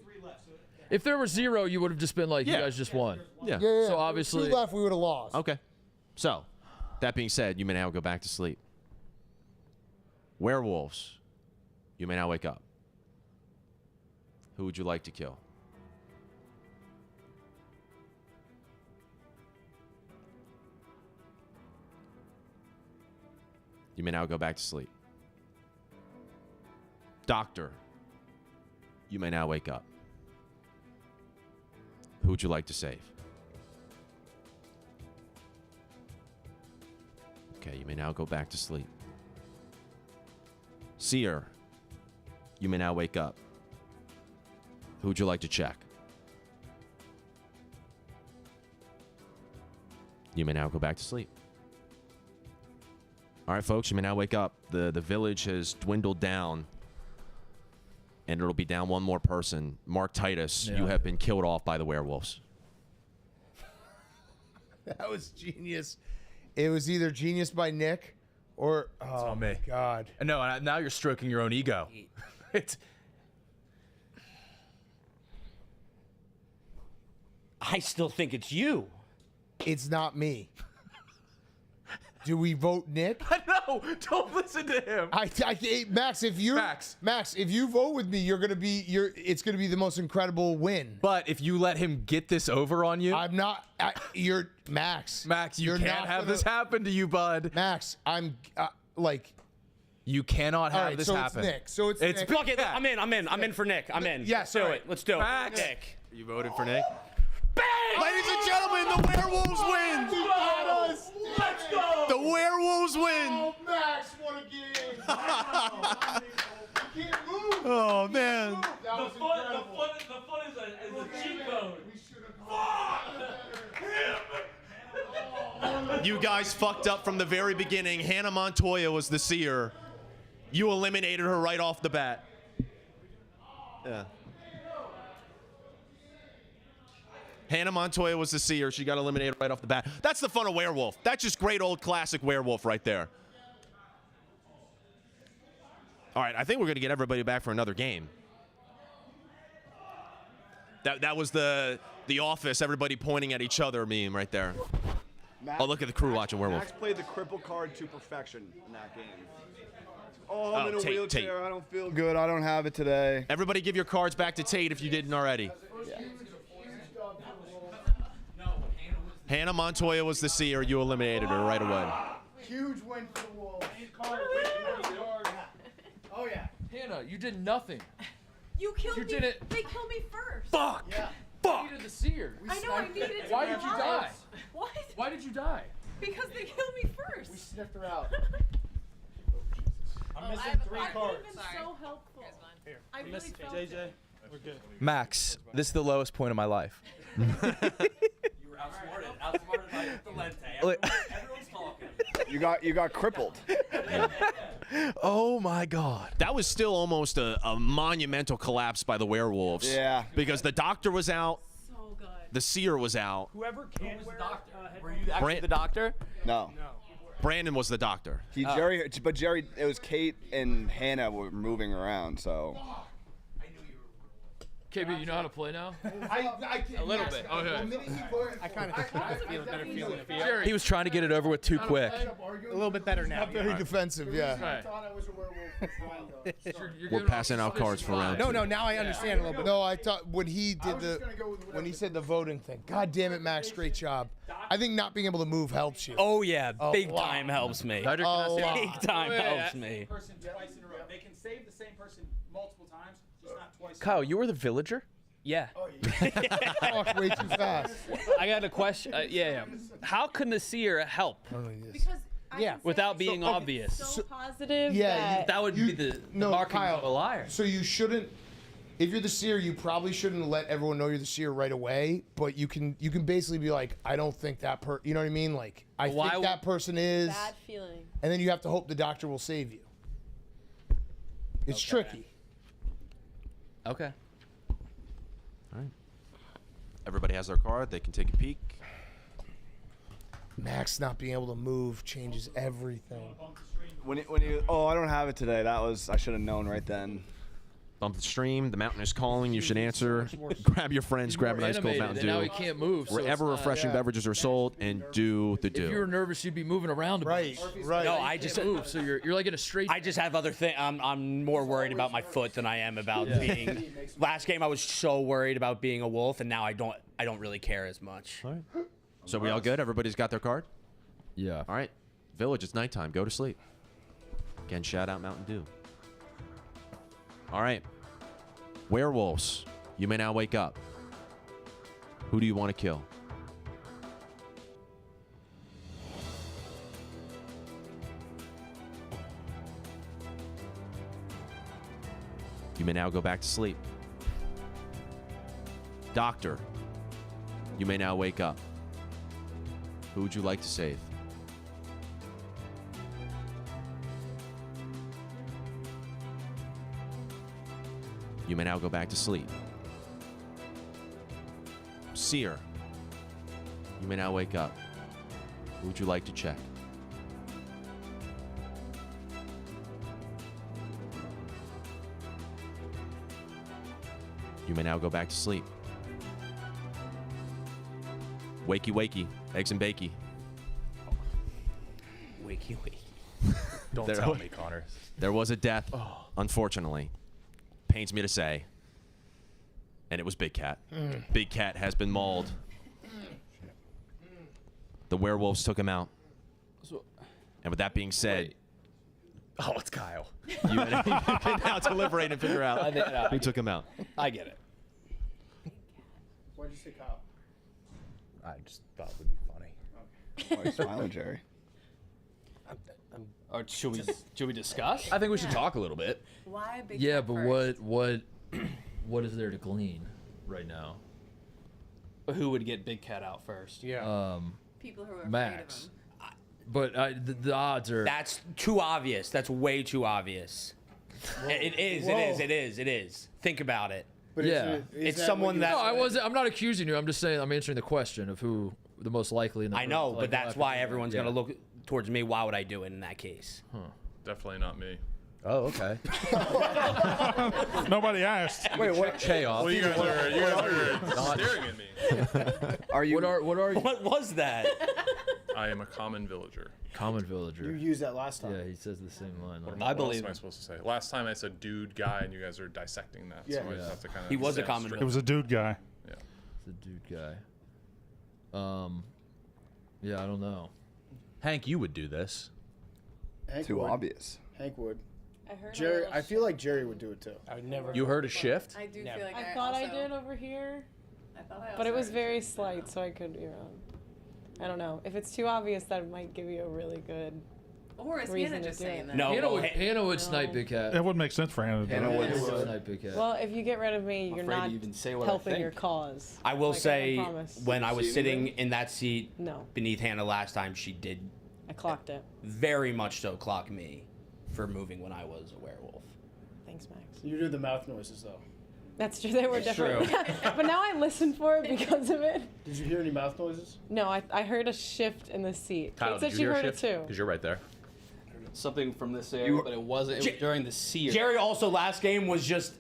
if there were 0, you would have just been like, Yeah. you guys just won. Yeah. Yeah. So obviously- 2 left, we would have lost. Okay. So, that being said, you may now go back to sleep. Werewolves, you may now wake up. Who would you like to kill? You may now go back to sleep. Doctor, you may now wake up. Who would you like to save? Okay, you may now go back to sleep. Seer, you may now wake up. Who would you like to check? You may now go back to sleep. All right, folks, you may now wake up. The village has dwindled down, and it'll be down one more person. Mark Titus, you Yeah. have been killed off by the werewolves. That was genius. It was either genius by Nick or oh on me. my god. No, now you're stroking your own ego. It's I still think it's you. It's not me. Do we vote Nick? no. No, don't listen to him. Max, if you vote with me, it's gonna be the most incredible win. But if you let him get this over on you, I'm not. You're Max. Max, you can't have this happen to you, bud. Max, I'm You cannot have all right, this so happen. It's Nick. So it's Nick. Fuck it. I'm in for Nick. I'm in. Yes, do all right. it. Let's do it. Max. Nick. You voted for Nick? Bang! Ladies and gentlemen, the Werewolves win! Let's go! The Werewolves win! Oh, Max, what a game! Wow. You can't move. Oh, man. The foot is a cheat code. You guys fucked up from the very beginning. Hannah Montoya was the seer. You eliminated her right off the bat. Yeah. Hannah Montoya was the seer. She got eliminated right off the bat. That's the fun of Werewolf. That's just great old classic Werewolf right there. All right, I think we're going to get everybody back for another game. That was the Office, everybody pointing at each other meme right there. Max, Oh, look at the crew watching Werewolf. Max played the cripple card to perfection in that game. Oh, I'm in a Tate, wheelchair. Tate. I don't feel good. I don't have it today. Everybody give your cards back to Tate if you didn't already. Yeah. Hannah Montoya was the seer. You eliminated her right away. Huge win for the Wolves. Oh yeah. Hannah, you did nothing. You killed You me. did it. They killed me first. Fuck! Yeah. Fuck! You needed the seer. I know I needed to Why be did you alive. die? What? Why did you die? Because they killed me first. We sniffed her out. I'm missing three I've cards. been so helpful. Here. I really felt JJ, it. we're good. Max, this is the lowest point of my life. You were outsmarted by the Lente. Everyone's talking. You got crippled. Oh my God. That was still almost a monumental collapse by the Werewolves. Yeah. Because the doctor was out, So good. the seer was out, Whoever can was wear the doctor? Were headphones. you actually the doctor? No. Brandon was the doctor. Jerry, it was Kate and Hannah were moving around, so. KB, you know how to play now? A little bit. Okay. I kind of feel a better feeling. Jerry, He was trying to get it over with too quick. A little bit better now. Not very defensive, yeah. Right. thought I was a werewolf for a while though. You're We're giving passing out cards for round No, two. no. Now I understand a little bit. No, I thought when he did was just gonna go with when he said the voting thing. God damn it, Max, great job. I think not being able to move helps you. Oh yeah, big wow. time helps me. Doctor, can I Oh, see wow. Big time Yeah. helps me. Person twice in a row. They can save the same person multiple times, just not twice. Kyle, you were the villager? Yeah. Talk way too fast. I got a question. Yeah. How can the seer help Because I Yeah, can say without I'm being obvious? so positive Yeah, that That would be the marking Kyle, of a liar. So you shouldn't. If you're the seer, you probably shouldn't let everyone know you're the seer right away. But you can basically be like, I don't think that you know what I mean? Like, I Why think would- that person is, bad feeling. and then you have to hope the doctor will save you. It's tricky. Okay. Everybody has their card. They can take a peek. Max not being able to move changes everything. Oh, I don't have it today. I should have known right then. Bump the stream. The mountain is calling. You should answer. Grab your friends. Grab an ice cold Animated, Mountain and now Dew. he can't move. So Wherever it's not- refreshing beverages are sold, and do the If you were do. nervous, you'd be moving around a bit. Right. No, You I can't just move. So you're like in a straight. I just have other things. I'm more worried about my foot than I am about being. Last game I was so worried about being a wolf, and now I don't really care as much. All right. So we all good? Everybody's got their card? Yeah. All right. Village, it's nighttime. Go to sleep. Again, shout out Mountain Dew. All right. Werewolves, you may now wake up. Who do you want to kill? You may now go back to sleep. Doctor, you may now wake up. Who would you like to save? You may now go back to sleep. Seer, you may now wake up. Who would you like to check? You may now go back to sleep. Wakey, wakey, eggs and bakey. Wakey, wakey. Don't There- tell me, Connor. There was a death, unfortunately. Pains me to say. And it was Big Cat. Big Cat has been mauled. The werewolves took him out. And with that being said, Oh, it's Kyle. you can now deliberate and figure out who took him out. I get it. Why'd you say Kyle? I just thought it would be funny. Why are you smiling, Jerry? Or should we discuss? I think we should talk a little bit. Why Big Yeah, Cat but first? what is there to glean right now? Who would get Big Cat out first? Yeah. People who are Max. afraid of him. But the odds are. That's too obvious. That's way too obvious. It is. Think about it. But Yeah. It's someone that. No, I'm not accusing you. I'm just saying. I'm answering the question of who the most likely. In the I know, like, but that's why everyone's yeah. gonna look towards me. Why would I do it in that case? Definitely not me. Oh, okay. Nobody asked. Wait, what? Che off. Well, you guys are staring at me. Are you? What are you? What was that? I am a common villager. Common villager. You used that last time. Yeah, he says the same line. What, like- I believe. What else am I supposed to say? Last time I said dude guy, and you guys are dissecting that. Yeah. So I just have to kind of. He was a common It was a dude guy. Yeah. It's a dude guy. Yeah, I don't know. Hank, you would do this. Hank Too would. obvious. Hank would. I heard. Jerry, I feel like Jerry would do it too. I would never. You heard a shift? I do Never. feel like I thought I also- did over here, I thought I but it also was heard very Jerry. slight, so I could be wrong. I don't know. If it's too obvious, that might give you a really good. Or is reason Hannah to just do saying it. that? No. Hannah would snipe Big Cat. It would make sense for Hannah to do Hannah it. would. Hannah would snipe Big Cat. Well, if you get rid of me, you're afraid to not even say what I helping think. your cause. I will Like, I say, promise. when I was See sitting anything? in that seat No, beneath Hannah last time, she did I clocked it. very much so clock me for moving when I was a werewolf. Thanks, Max. You do the mouth noises though. That's true. They were It's different. But now I listen for it because of it. Did you hear any mouth noises? No, I heard a shift in the seat. Kyle, Kate said did she you hear heard a it shift? too. Because you're right there. Something from this area, but it wasn't. It was during the seer. Jerry also last game was just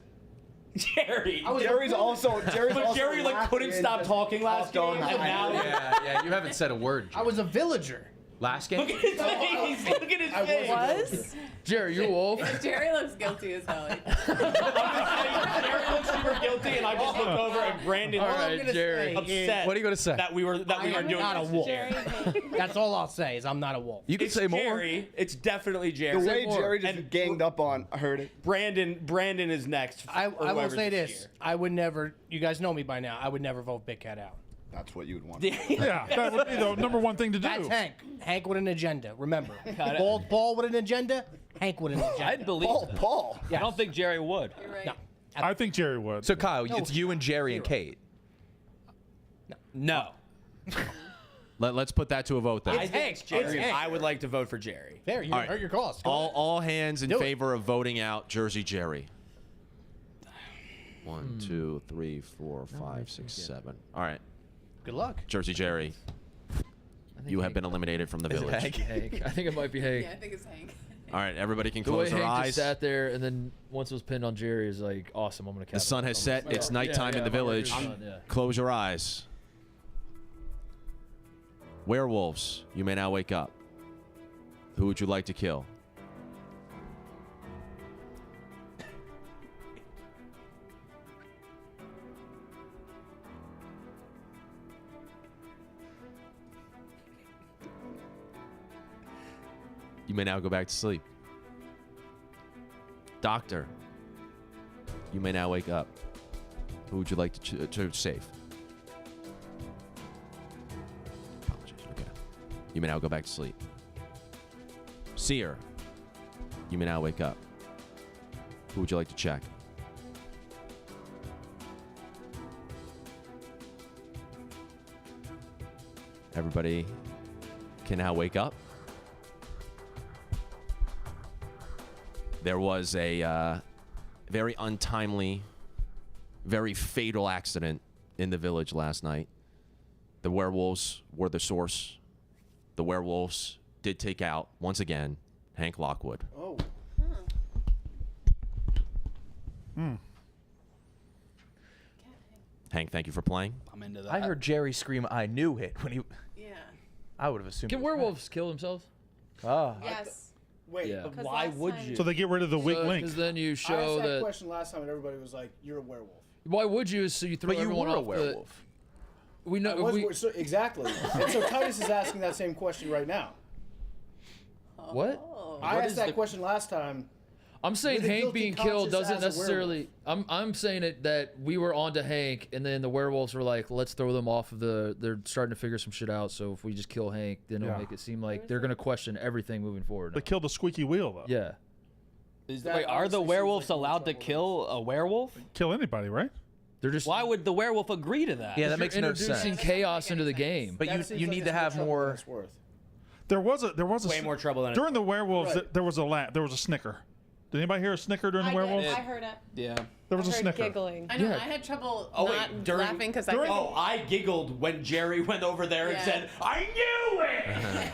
Jerry. Jerry's also But Jerry like couldn't stop talking last game, and now Yeah, you haven't said a word. I was a villager. Last game? look at his face. Look at his face. Was? Jerry, you're a wolf. Jerry looks guilty as hell. Jerry looks super guilty, and I just look over and Brandon. All right, Jerry. upset. What are you going to say? That we were doing. not a this. wolf. Jerry, That's all I'll say is I'm not a wolf. You can It's say more. Jerry. It's definitely The Jerry. way more. Jerry just ganged up on, I heard it. Brandon is next. I or will whoever's say this this. I would never, you guys know me by now, I would never vote Big Cat out. That's what you would want. year. Yeah, that would be the number one thing to do. That's Hank. Hank with an agenda, remember. Bald Paul with an agenda, Hank with an agenda. I'd believe. Paul. I don't think Jerry would. You're right. No. I think Jerry would. So, Kyle, it's you and Jerry and Kate. No. Let's put that to a vote then. I think it's Jerry. It's Hank. I would like to vote for Jerry. There, you All right. hurt your cause. Go ahead. All hands in Do it. favor of voting out Jersey Jerry. 1, 2, 3, 4, 5, 6, 7. All right, Good luck. Jersey Jerry, you have been eliminated from the Is it village. Hank. I think it might be Hank. Yeah, I think it's Hank. All right, everybody can The way close their Hank eyes. just sat there, and then once it was pinned on Jerry, is like, awesome. I'm gonna. The sun has set. It's nighttime in the village. Close your eyes. Werewolves, you may now wake up. Who would you like to kill? You may now go back to sleep. Doctor, you may now wake up. Who would you like to save? Apologies. Okay. You may now go back to sleep. Seer, you may now wake up. Who would you like to check? Everybody can now wake up. There was a very untimely, very fatal accident in the village last night. The werewolves were the source. The werewolves did take out, once again, Hank Lockwood. Oh. Hank, thank you for playing. I'm into that. I heard Jerry scream, I knew it, when he... Yeah. I would have assumed Can it was werewolves kill themselves? Ah. Yes. Wait, Yeah. But why would you? So they get rid of the weak link. Because then you I asked show that that. question last time, and everybody was like, "You're a werewolf." Why would you? So you throw But you everyone were a off the. werewolf. We know. I was- we, so, exactly. And so Titus is asking that same question right now. what? I asked that question last time. I'm saying With a Hank guilty being killed conscience doesn't as a necessarily. I'm saying it that we were on to Hank, and then the werewolves were like, let's throw them off of the. They're starting to figure some shit out. So if we just kill Hank, then it'll Yeah. make it seem like they're gonna question everything moving forward. They killed the squeaky wheel though. Yeah. Wait, are the werewolves allowed to kill a werewolf? Kill anybody, right? They're just. Why would the werewolf agree to that? Yeah, that makes no introducing sense. chaos into the game. But you need to have more. There was a Way more trouble than during the werewolves. Right. There was a snicker. Did anybody hear a snicker during the werewolves? I heard it. Yeah. There was I a heard snicker. giggling. I know. Yeah. I had trouble Oh, not wait, during- laughing because I giggled when Jerry went over there and Yeah. said, "I knew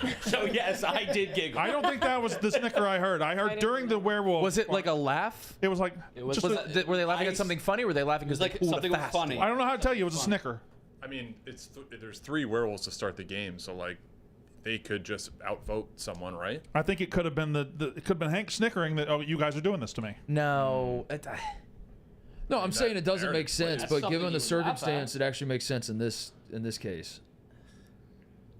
it." So yes, I did giggle. I don't think that was the snicker I heard. I heard during the werewolf. Was it like a laugh? It was like. was- just was a- Were they laughing at something funny, or were they laughing because like they pulled something a was fast funny. one? I don't know how to tell you. It was a snicker. I mean, there's 3 werewolves to start the game, so like they could just outvote someone, right? I think it could have been it could have been Hank snickering that. Oh, you guys are doing this to me. No. No, I'm saying it doesn't make sense, That's but something given the you laugh at. circumstance, it actually makes sense in this case.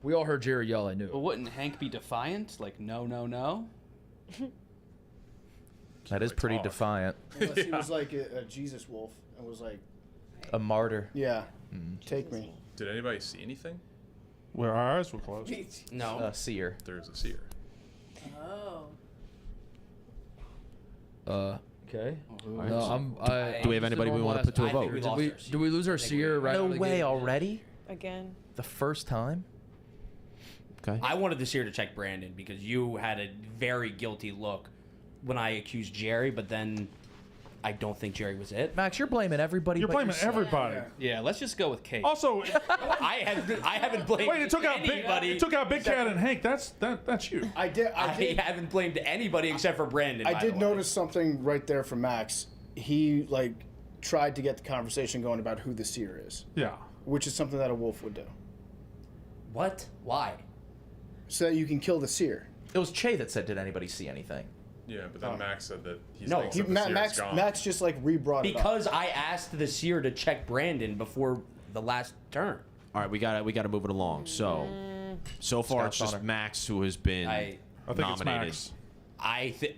We all heard Jerry yell. I But knew. wouldn't Hank be defiant? Like, no, no, no? That is pretty defiant. Unless he was like a Jesus wolf and was like, A martyr. "Yeah, take me." Did anybody see anything? Where our eyes were closed. No. Seer. There's a seer. Oh. Okay. Right. No, Do we have anybody we want to put to a I think vote? we Did lost we, our seer. do we lose our seer right No out of the way gate? already? Again. The first time? Okay. I wanted the seer to check Brandon because you had a very guilty look when I accused Jerry, but then I don't think Jerry was it. Max, you're blaming everybody. You're but blaming yourself. everybody. Yeah, let's just go with Kate. Also, I haven't blamed wait, it took out anybody. Big Cat and Hank. That's you. I did. I haven't blamed anybody except for Brandon. I by did the way. notice something right there from Max. He tried to get the conversation going about who the seer is. Yeah. Which is something that a wolf would do. What? Why? So that you can kill the seer. It was Che that said, "Did anybody see anything?" Yeah, but then Max said that he's No, thinks that the seer's Max gone. Max just re-brought it up. Because I asked the seer to check Brandon before the last turn. All right, we got to move it along. So far it's Scott's just honor. Max who has been I think nominated. it's Max. I think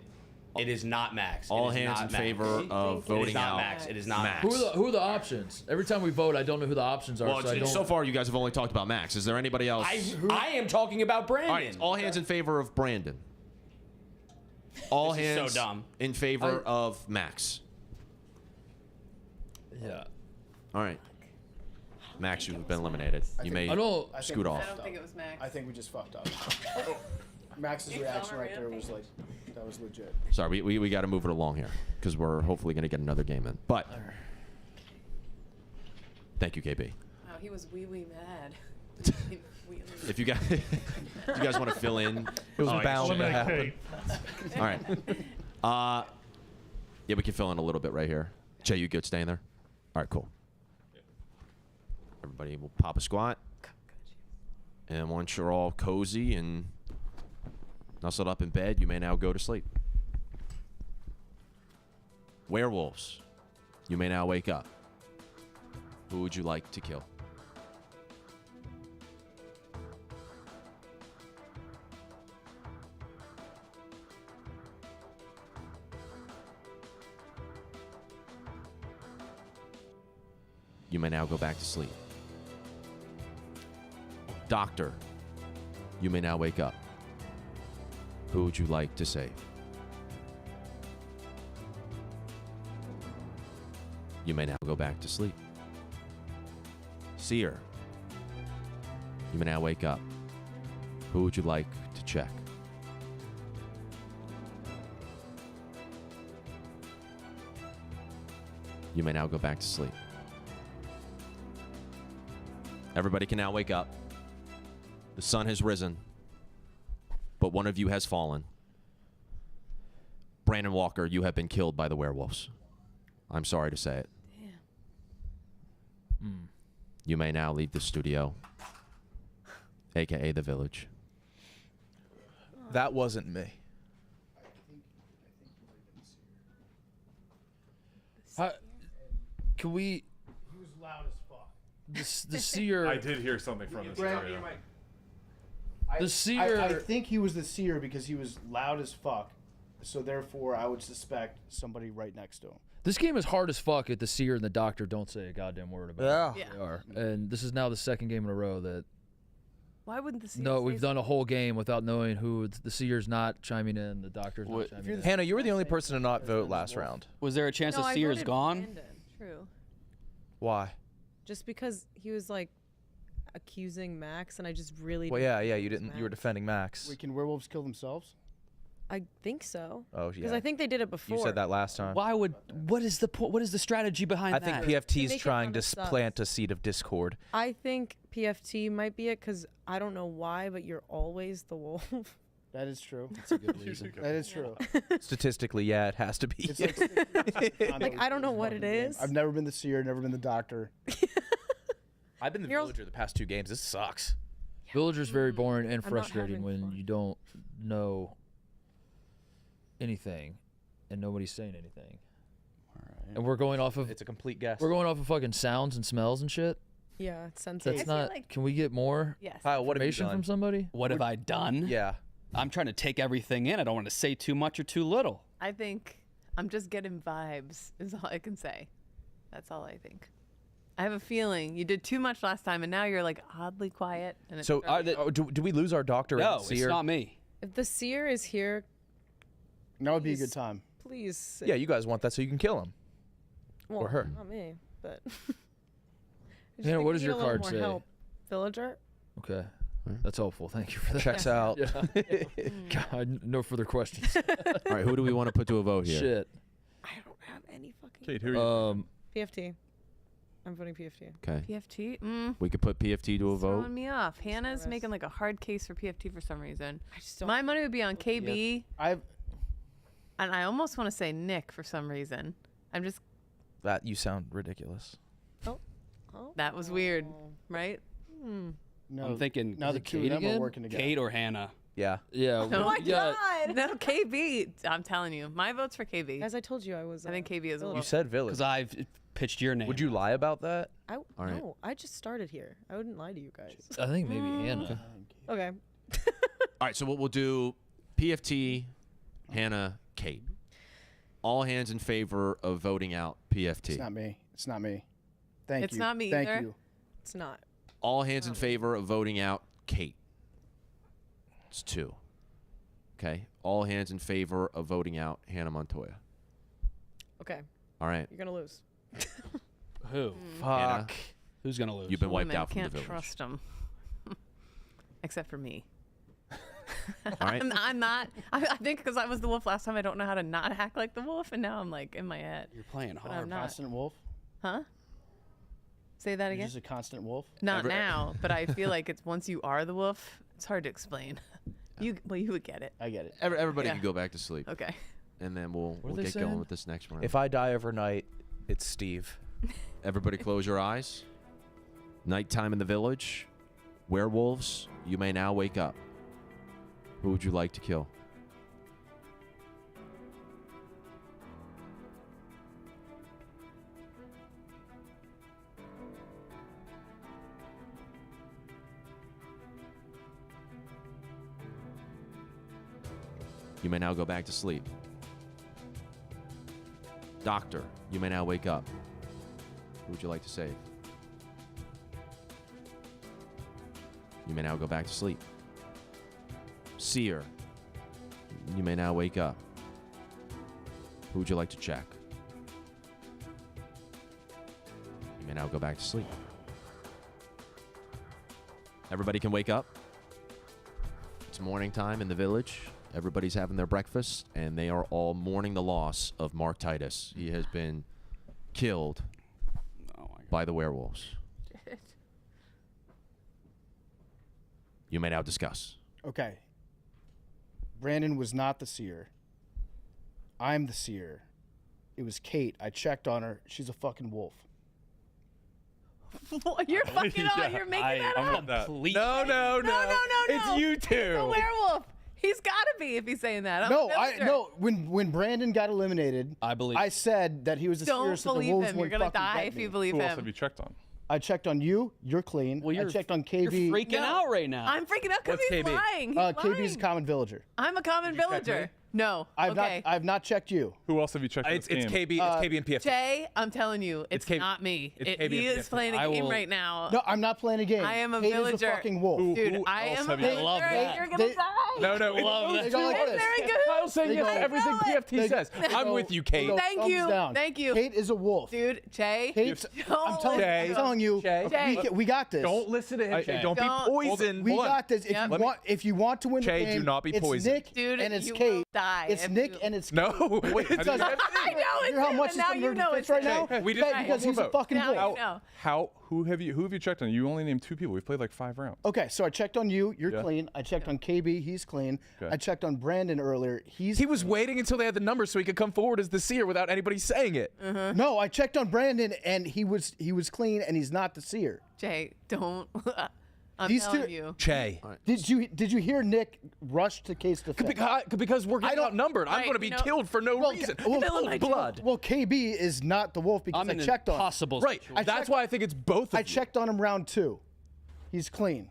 it is not Max. All It is hands not in Max. favor of It is voting not out Max. It is not Max. Who are the options? Every time we vote, I don't know who the options are. Well, so I don't. so far you guys have only talked about Max. Is there anybody else? I am talking about Brandon. All right, all hands in favor of Brandon. All This is so hands dumb. in favor of Max. Yeah. All right. Max, you've been eliminated. You may I don't. scoot we off. I don't think it was Max. I think we just fucked up. Max's reaction right there was that was legit. Sorry, we got to move it along here because we're hopefully going to get another game in. But thank you, KB. Wow, he was wee mad. If you guys want to fill in, It was I bound guess- to happen. All right. Yeah, we can fill in a little bit right here. Jay, you good staying there? All right, cool. Everybody will pop a squat. And once you're all cozy and nestled up in bed, you may now go to sleep. Werewolves, you may now wake up. Who would you like to kill? You may now go back to sleep. Doctor, you may now wake up. Who would you like to save? You may now go back to sleep. Seer, you may now wake up. Who would you like to check? You may now go back to sleep. Everybody can now wake up. The sun has risen, but one of you has fallen. Brandon Walker, you have been killed by the werewolves. I'm sorry to say it. Damn. You may now leave the studio, aka the village. That wasn't me. Can we? He was loud as fuck. The seer. I did hear something from this area. The seer. I think he was the seer because he was loud as fuck. So therefore, I would suspect somebody right next to him. This game is hard as fuck if the seer and the doctor don't say a goddamn word about it. Yeah. They are. And this is now the second game in a row that. Why wouldn't the seer? No, say we've done a whole game without knowing who the seer's not chiming in, the doctor's not chiming in. Hannah, you were the only person to not vote last round. Was there a chance No, the I seer's voted gone? Brandon. True. Why? Just because he was like accusing Max, and I just really. Well, didn't yeah, think you it was didn't. You were Max. defending Max. Wait, can werewolves kill themselves? I think so. Oh, Because yeah. I think they did it before. You said that last time. Why would? What is the what is the strategy behind I that? think PFT is make it trying to kinda sus. plant a seed of discord. I think PFT might be it because I don't know why, but you're always the wolf. That is true. That's a good reason. That is true. Statistically, yeah, it has to be. It's like, Like, I don't know what it is. I've never been the seer, never been the doctor. I've been the You're- villager the past 2 games. This sucks. Villager's very boring and I'm not frustrating having when fun. you don't know anything and nobody's saying anything. And we're going off of It's a complete guess. we're going off of fucking sounds and smells and shit. Yeah, it's sensitive. That's feel not. like- Can we get more Yes. Kyle, what have you information done? from somebody? What have I done? Yeah. I'm trying to take everything in. I don't want to say too much or too little. I think I'm just getting vibes. Is all I can say. That's all I think. I have a feeling you did too much last time, and now you're like oddly quiet. And it's So starting- do we lose our doctor No, and it's seer? not me. If the seer is here, That would be a Please. good time. please. Say, Yeah, you guys want that so you can kill him. well, or her. Not me, but. I just Hannah, think what we does need your a little card more say? help. Villager. Okay, that's helpful. Thank you for that. Checks out. God, no further questions. All right, who do we want to put to a vote here? Shit. I don't have any fucking. Kate, who are you? PFT. I'm voting PFT. Okay. PFT. We could put PFT to a vote. Throwing me off. Hannah's nervous. making like a hard case for PFT for some reason. I just don't. My money would be on KB, I've and I almost want to say Nick for some reason. I'm just. That you sound ridiculous. Oh. That was weird, right? no. I'm thinking now the two of Kate them are again? working together. Kate or Hannah. Yeah. Yeah. Oh my yeah. God! No, KB. I'm telling you, my vote's for KB. Guys, I told you I was. I think KB is a Villager. You wolf. said village. Because I've pitched your name. Would you lie about that? I right. no, I just started here. I wouldn't lie to you guys. I think maybe Hannah. Okay. All right, so what we'll do: PFT, Hannah, Kate. All hands in favor of voting out PFT. It's not me. It's not me. Thank It's you. not me Thank either. you. It's not. All hands in favor of voting out Kate. It's 2. Okay. All hands in favor of voting out Hannah Montoya. Okay. All right. You're gonna lose. Who? Hannah, Fuck. Who's gonna lose? you've been wiped Women, out from the can't village. trust them. Except for me. All right. I'm not. I think because I was the wolf last time, I don't know how to not act like the wolf, and now I'm like in my head. You're playing But hard. I'm not. Constant wolf. Huh? Say that You're again. just a constant wolf. Not now, but I feel like it's once you are the wolf, it's hard to explain. You would get it. I get it. Everybody Yeah. can go back to sleep. Okay. And then we'll are they get going saying? with this next round. If I die overnight, it's Steve. Everybody close your eyes. Nighttime in the village. Werewolves, you may now wake up. Who would you like to kill? You may now go back to sleep. Doctor, you may now wake up. Who would you like to save? You may now go back to sleep. Seer, you may now wake up. Who would you like to check? You may now go back to sleep. Everybody can wake up. It's morning time in the village. Everybody's having their breakfast, and they are all mourning the loss of Mark Titus. He has been killed by the werewolves. You may now discuss. Okay. Brandon was not the seer. I'm the seer. It was Kate. I checked on her. She's a fucking wolf. You're fucking on. You're making that up. Complete. No. No. It's you two. It's a werewolf. He's got to be if he's saying that. I'm No, a villager. no. When Brandon got eliminated, I believe. I said that he was the seer, Don't so the believe wolves him. You're wouldn't gonna fucking die get if me. you believe Who else him. have you checked on? I checked on you. You're clean. Well, I checked on KB. You're freaking out right now. I'm freaking out because What's he's KB? lying. He's KB's a lying. common villager. I'm a common villager. No. Okay. I've not checked you. Who else have you checked? It's this game? KB. It's KB and PFT. Jay, I'm telling you, it's KB not me. it's KB He and is PFT. playing a I game will- right now. No, I'm not playing a game. I am a Kate villager. is a fucking wolf. Dude, Who I else am a have you- villager. Love that. You're gonna die. No, Love They that. go like It's this. very good. Kyle's saying yes to I everything know it. PFT says. I'm go- with you, they Kate. go Thank thumbs you. down. Thank you. Kate is a wolf. Dude, Jay. Kate, I'm telling, Jay. I'm telling you, Jay. we got this. Don't listen to him. Jay. Don't Don't- be poisoned. We Hold on. got this. If Yep. you want, if you want to win Jay, the do game, not be it's poisoned. Nick Dude, and it's you Kate. will die It's if Nick you- and it's No, wait. Because I know it's you know how him, much and he's now coming you to know the it's right him. now. Hey, we did- Because one he's a vote. fucking Now wolf. you know. Who have you checked on? You only named 2 people. We've played like 5 rounds. Okay, so I checked on you. You're Yeah. clean. I checked on KB. He's clean. Okay. I checked on Brandon earlier. He was waiting until they had the numbers so he could come forward as the seer without anybody saying it. No, I checked on Brandon and he was clean and he's not the seer. Jay, don't. I'm These telling two- you. Che. Did you hear Nick rush to Kate's defense? Because we're getting outnumbered. I'm Right, going to be you know- killed for no reason. well, Cold blood. Well, KB is not the wolf because I'm I in an checked on him. impossible Right. situation. That's why I think it's both of I you. checked on him round 2. He's clean.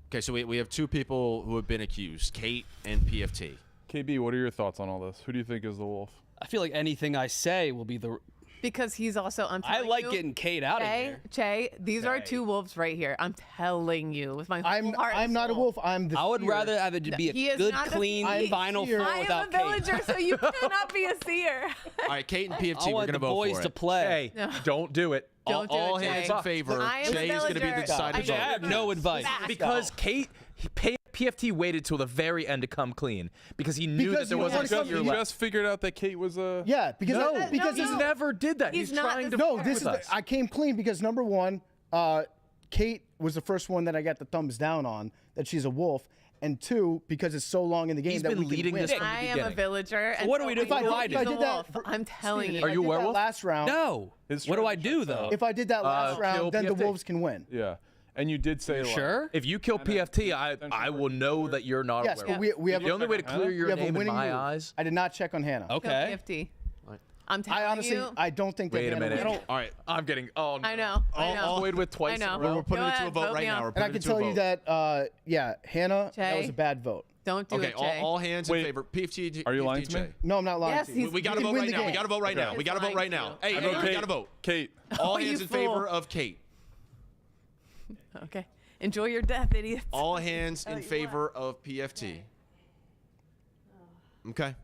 Okay, so we have 2 people who have been accused, Kate and PFT. KB, what are your thoughts on all this? Who do you think is the wolf? I feel like anything I say will be the. Because he's also. I'm I telling like you, getting Kate out of here. Che, these are 2 wolves right here. I'm telling you with my whole heart. and I'm not a soul. wolf. I'm the I would seer. rather have it be He a is good, not the clean seer. final seer. four I am a without Kate. villager, so you cannot be a seer. All right, Kate and I PFT, we're want going to the vote boys for to it. play. Hey, don't do it. Don't do All it, hands Jay. in favor. I am a Jay is going to be the villager. deciding I vote. I have no advice. Because PFT waited till the very end to come clean because he knew Because that there he wasn't wanted a something- seer You left. just figured out that Kate was a. Yeah, because No, because no, this he is never did that. He's He's not trying the to. no. seer. This is with us. I came clean because number 1, Kate was the first one that I got the thumbs down on that she's a wolf, and 2 because it's so long in the game He's that been we can leading win. this from the I am a beginning. villager. And what do we do? I If I know did- he's if I a did that- wolf. I'm telling you. If Are I you a did that werewolf? last round? No. His What do I strategy do checks though? out. If I did that last kill round, then the PFT. wolves can win. Yeah, and you did say like, Sure. If you kill PFT, I will know that you're not Yes, a but werewolf. we have The only way to clear we your have a name in winning my move. eyes. I did not check on Hannah. Kill Okay. 50. I'm telling I honestly, you. I don't think that Wait a Hannah minute. wins. All right. I'm getting. Oh, no. I know. I know. Toyed with twice. I know. In a row. We're putting Go it to a ahead, vote vote right me now. off. We're And I putting can it to a tell you vote. that, yeah, Hannah, that Jay? was a bad vote. Don't do Okay, it, Jay. all hands in Wait. favor. PFT. Are you lying PFT, to me? Jay. No, I'm not lying Yes, to you. he's- We got to You can vote win right the now. We game. got to vote right now. Okay. We got to vote right now. Hey, I hey, know. we got to vote. Kate. All Oh, you hands in fool. favor of Kate. Okay. Enjoy your death, idiots. All hands in favor of PFT. Okay.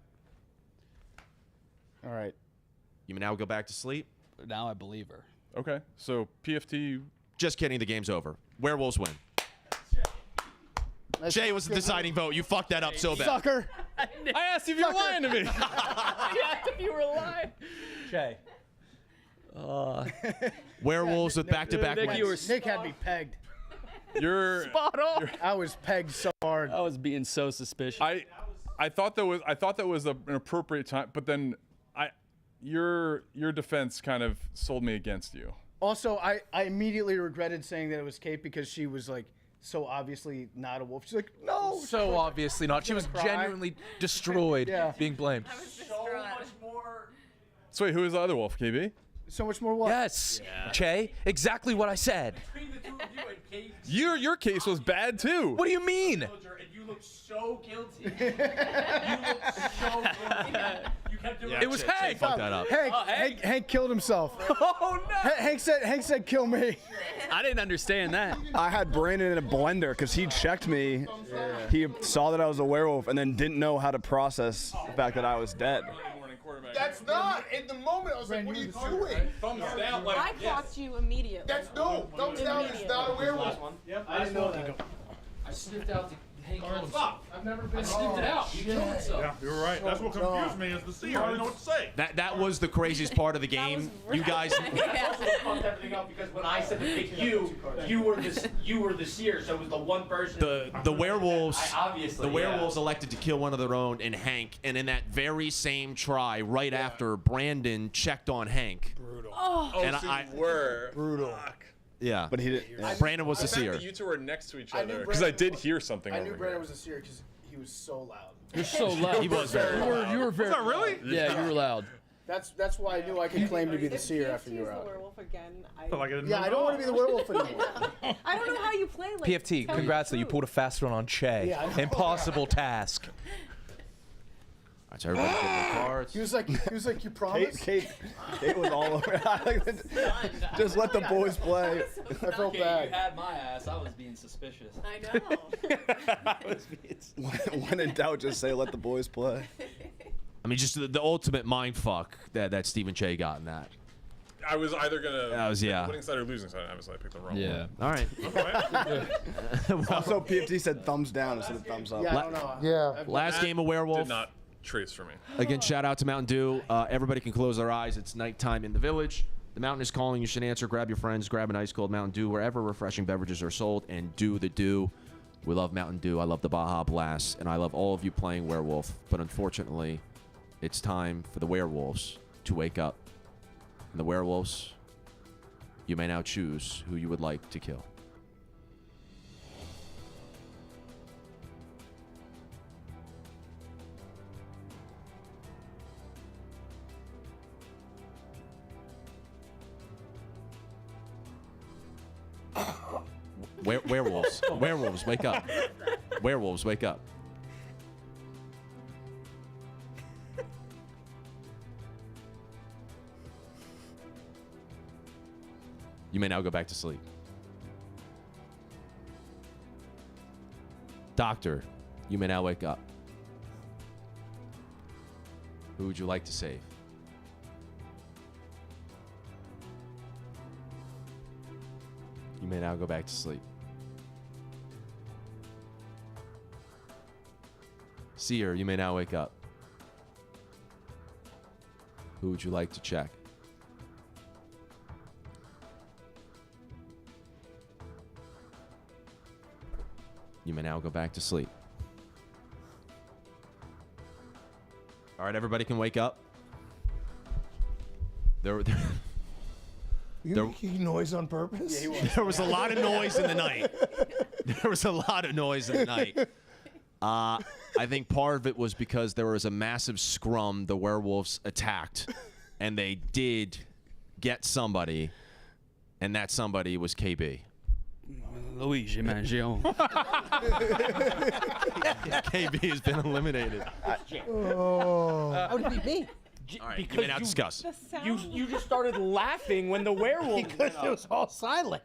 All right. You may now go back to sleep. Now I believe her. Okay, so PFT. Just kidding. The game's over. Werewolves win. Jay was the deciding vote. You fucked that up so bad. Sucker. I asked if you were lying to me. If you were lying. Jay. Werewolves with back-to-back Nick, wins. you were Nick had me pegged. You're. Spot on. I was pegged so hard. I was being so suspicious. I thought that was an appropriate time, but then your defense kind of sold me against you. Also, I immediately regretted saying that it was Kate because she was like so obviously not a wolf. She's like, no. So obviously not. She was cry. genuinely destroyed, Yeah. being blamed. So much more. So wait, who is the other wolf, KB? So much more what? Yes, Che, exactly what I said. Between the two of you and Kate, Your case was bad too. What do you mean? villager, and you look so guilty. You look so guilty. You kept doing It was Jay Hank. fucked that up. Hank killed himself. Oh no! Hank said kill me. I didn't understand that. I had Brandon in a blender because he checked me. He saw that I was a werewolf and then didn't know how to process the fact that I was dead. That's not. In the moment, I was like, what are you doing? Thumbs down, like I clocked you immediately. That's no. Thumbs down is not a werewolf. I didn't know that. I sniffed out the Hank Holmes. I've never been. I sniffed it out. You killed himself. Yeah, you're right. That's what confused me is the seer. I didn't know what to say. That was the craziest part of the game. You guys. fucked everything up because when I said to pick you were the seer, so it was the one person. The werewolves. Obviously, The werewolves elected to kill one of their own in Hank, and in that very same try, right after Brandon checked on Hank. Brutal. Oh. And so I- you were Brutal. Yeah. But he didn't. Brandon was the I seer. meant that you two were next to each I knew other because I Brandon did hear something I over knew Brandon here. was a seer because he was so loud. You're so loud. He was very loud. You were very. Was that really? loud. Yeah, you were loud. That's why I knew I could claim to be the seer after you He's were the out. werewolf again. Felt like I didn't Yeah, know I at don't all. want to be the werewolf anymore. I don't know how you play. Like, PFT, tell me congrats the that you truth. pulled a fast one on Che. Yeah, I know. Impossible task. All right, so everybody get their cards. He was like, you promised? Kate was all over. Just let the boys play. I felt Okay, bad. you had my ass. I was being suspicious. I know. When in doubt, just say let the boys play. I mean, just the ultimate mind fuck that Stephen Che got in that. I was either gonna pick yeah. the winning side or losing side. Obviously, I picked the wrong Yeah. All right. one. Also, PFT said thumbs down instead of thumbs up. Yeah, I don't know. Yeah. Last game of Werewolf. Did not trace for me. Again, shout out to Mountain Dew. Everybody can close their eyes. It's nighttime in the village. The mountain is calling. You should answer. Grab your friends. Grab an ice cold Mountain Dew wherever refreshing beverages are sold, and do the dew. We love Mountain Dew. I love the Baja Blast, and I love all of you playing Werewolf. But unfortunately, it's time for the werewolves to wake up. And the werewolves, you may now choose who you would like to kill. Werewolves. Werewolves, wake up. Werewolves, wake up. You may now go back to sleep. Doctor, you may now wake up. Who would you like to save? You may now go back to sleep. Seer, you may now wake up. Who would you like to check? You may now go back to sleep. All right, everybody can wake up. You making noise on purpose? Yeah, There was a lot of noise in the night. There was a lot of noise in the night. I think part of it was because there was a massive scrum. The werewolves attacked, and they did get somebody, and that somebody was KB. Luigi Mangione. KB has been eliminated. Oh. How did it be me? All right, you may now discuss. You just started laughing when the werewolf Because it was all silent.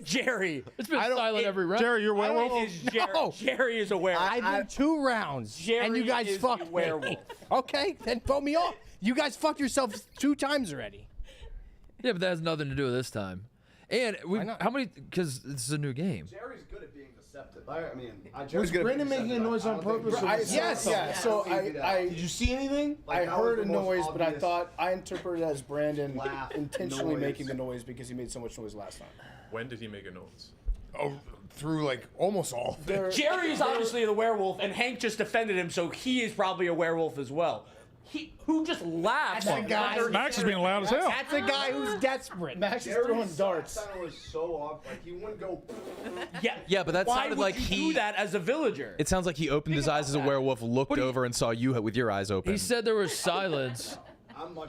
Jerry. It's been silent every round. Jerry, you're a werewolf? No. Jerry is a werewolf. I've been 2 rounds, Jerry and you guys is fucked the werewolf. Okay, then vote me off. You guys fucked yourselves 2 times already. Yeah, but that has nothing to do with this time. And how many? Because this is a new game. Jerry's good at being deceptive. I mean, Was Brendan making a noise on purpose? Yes, yeah. So Did you see anything? I that was heard the a most noise, but I obvious thought I interpreted it as Brandon laugh intentionally noise. making the noise because he made so much noise last time. When did he make a noise? Oh, through like almost all of it. Jerry is obviously the werewolf, and Hank just defended him, so he is probably a werewolf as well. Who just laughed? That's a guy. Max is being loud as hell. That's a guy who's desperate. Max is throwing darts. That was so off. Like he wouldn't go. Yeah, but that Why sounded would like you do that as a villager? It sounds like he opened his eyes as a werewolf, looked over, and saw you with your eyes open. He said there was silence.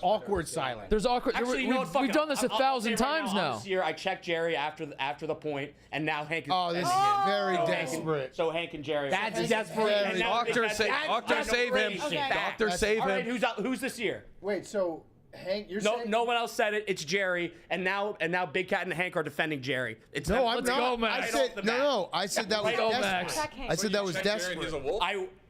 Awkward silence. There's awkward. Actually, you know what? Fuck we've it. done this I'll 1,000 say right times now. now. I'm this year, I checked Jerry after the point, and now Hank is. Oh, this is defending him. very So Hank desperate. and- So Hank and Jerry. That's desperate. And now Doctor, that's- doctor, save him. Okay. Doctor, save All right, him. who's this year? Wait, so Hank, you're No, saying no one else said it. It's Jerry, and now Big Cat and Hank are defending Jerry. It's No, I'm Let's not. go, Max. I Right said off the no, bat. no. I said that was Right off the desperate. Check Hank. I said that was Check Jerry and he's a desperate.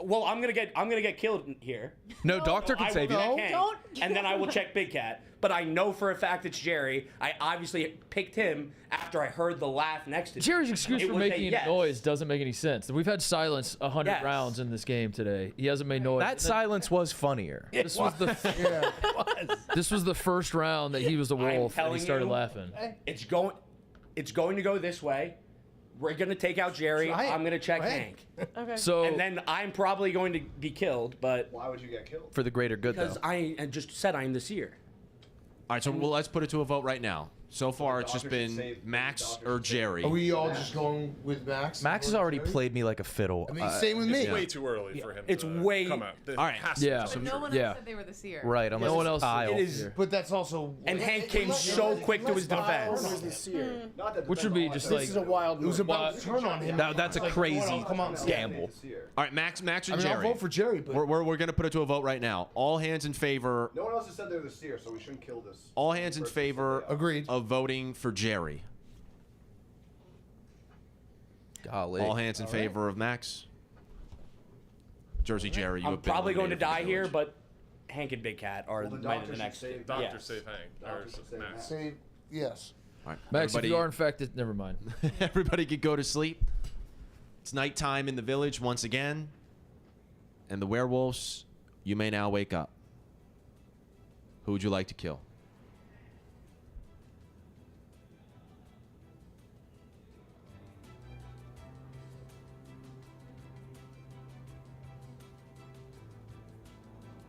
wolf? I'm gonna get killed here. No, doctor I can will save you. check Hank, Don't- and then I will check Big Cat. But I know for a fact it's Jerry. I obviously picked him after I heard the laugh next to me. Jerry's excuse It for was a making yes. noise doesn't make any sense. We've had silence 100 Yes. rounds in this game today. He hasn't made noise. That And then silence was funnier. This was the this was the first round that he was the I'm wolf and telling he started you, laughing. It's going to go this way. We're gonna take out Jerry. Try it. I'm gonna check Go ahead. Hank. Okay. So And then I'm probably going to be killed, but Why would you get killed? For the greater good, because though. I just said I'm the seer. All right, so let's put it to a vote right now. So far, it's just been Max or Jerry. Are we all just going with Max? Max has already played me like a fiddle. I mean, same with me. It's way too early for him It's to way- come out. All right. Yeah. But no one else said they were the seer. Right, unless No one else. Kyle. It is, But that's also. and Hank came so quick to his defense. Was the seer. Which would be just This like is a wild It was move. about to turn on him. That's a crazy gamble. All right, Max or I mean, Jerry. I'll vote for Jerry, but We're going to put it to a vote right now. All hands in favor. No one else has said they're the seer, so we shouldn't kill this. All hands in favor agreed. of voting for Jerry. Golly. All hands in favor of Max. Jersey Jerry, you I'm have been probably going to eliminated from die the here, village. but Hank and Big Cat are Well, the might doctor the should next. save- Doctor Yeah. save Hank. Or Max. Say yes. All right, Max, if everybody- you are infected, never mind. Everybody could go to sleep. It's nighttime in the village once again. And the werewolves, you may now wake up. Who would you like to kill?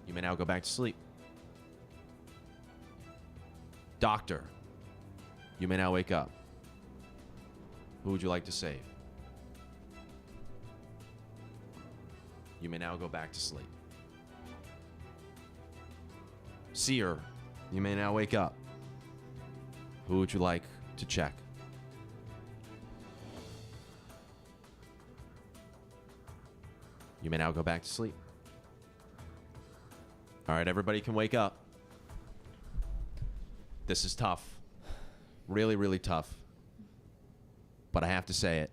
You may now go back to sleep. Doctor, you may now wake up. Who would you like to save? You may now go back to sleep. Seer, you may now wake up. Who would you like to check? You may now go back to sleep. All right, everybody can wake up. This is tough. Really, really tough. But I have to say it.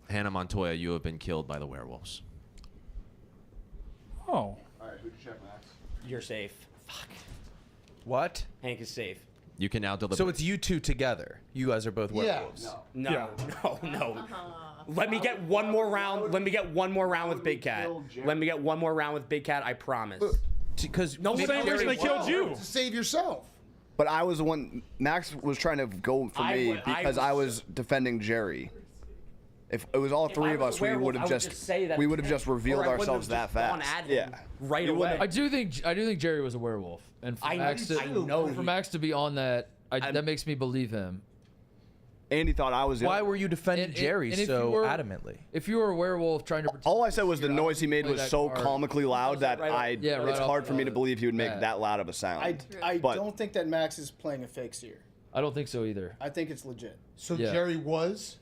Hannah Montoya, you have been killed by the werewolves. Oh. All right, who'd you check, Max? You're safe. Fuck. What? Hank is safe. You can now deliver. So it's you two together. You guys are both werewolves. No, no. Let me get one more round. Let me get one more round with Big Cat. Let me get one more round with Big Cat. I promise. Because no one Same reason they killed you. To save yourself. But I was the one. Max was trying to go for me because I was defending Jerry. If it was all three of us, we would have just revealed ourselves that fast. Yeah, right away. I do think Jerry was a werewolf, and for Max to be on that, that makes me believe him. Andy thought I was. Why were you defending Jerry if so you were- adamantly? If you were a werewolf trying to, all I said was the noise he made play was that so card. comically loud that it's off hard for me the to believe he would make bat. that loud of a sound. I But- don't think that Max is playing a fake seer. I don't think so either. I think it's legit. So Yeah. Jerry was.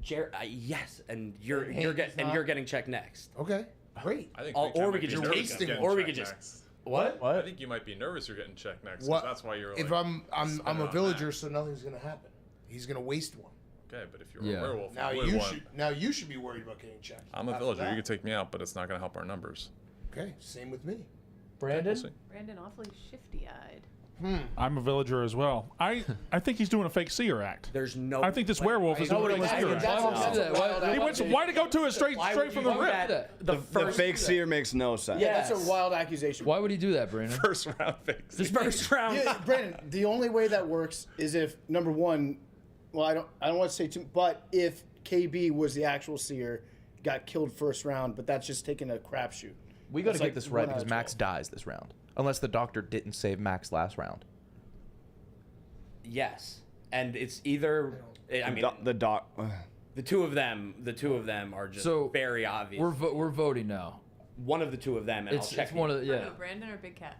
Jerry, yes, and you're Hank is getting checked next. Okay, great. I think Or Big Cat we might could be just nervous taste him, getting or we checked could just- next. What? I think you might be nervous you're getting checked next. 'Cause What? That's why you're like. If I'm spinning a on villager, Max. so nothing's gonna happen. He's gonna waste one. Okay, but if you're Yeah. a werewolf, Now would you want- should. Now you should be worried about getting checked. I'm a After villager. that. You could take me out, but it's not going to help our numbers. Okay, same with me. Brandon? We'll see. Brandon awfully shifty-eyed. I'm a villager as well. I think he's doing a fake seer act. There's no. I think this werewolf is doing a fake seer act. He went. Why to go to it straight from the rip? The fake seer makes no sense. Yeah, that's a wild accusation. Why would he do that, Brandon? First round fix. This first round. Yeah, Brandon, the only way that works is if number one, well, I don't want to say too, but if KB was the actual seer, got killed first round, but that's just taking a crapshoot. We got to That's get like this right 1 out because of Max dies this round. Unless the doctor didn't save Max last round. Yes, and it's either. I mean, the two of them. The two of them are just So, very obvious. We're voting now. One of the two of them, and It's I'll check. one of the, yeah. Who, Brandon or Big Cat?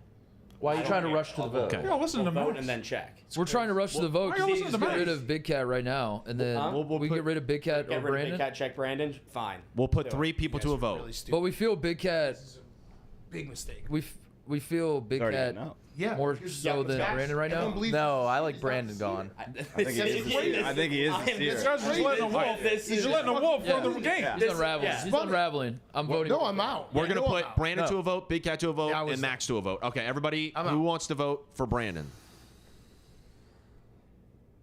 Why are you trying to rush to the vote? Yeah, listen to vote Max. and then check. We're trying to rush to the vote Why because you we listen just to get rid Max? of Big Cat right now, and then Huh? we get rid of Big Cat Get or rid of Brandon. Big Cat, check Brandon. Fine. We'll put 3 people to a vote. But we feel Big Cat. Big mistake. We feel Big Already Cat out. Yeah, more because- so than Max, Brandon right I don't now. believe No, I like Brandon gone. I think he is the seer. I think he is the seer. This guy's just letting a wolf. He's letting a wolf run the game. He's unraveling. He's unraveling. I'm voting. No, I'm out. We're going to No, put I'm out. Brandon to a vote, Big Cat to a vote, Yeah, I was- and Max to a vote. Okay, everybody I'm who out. wants to vote for Brandon?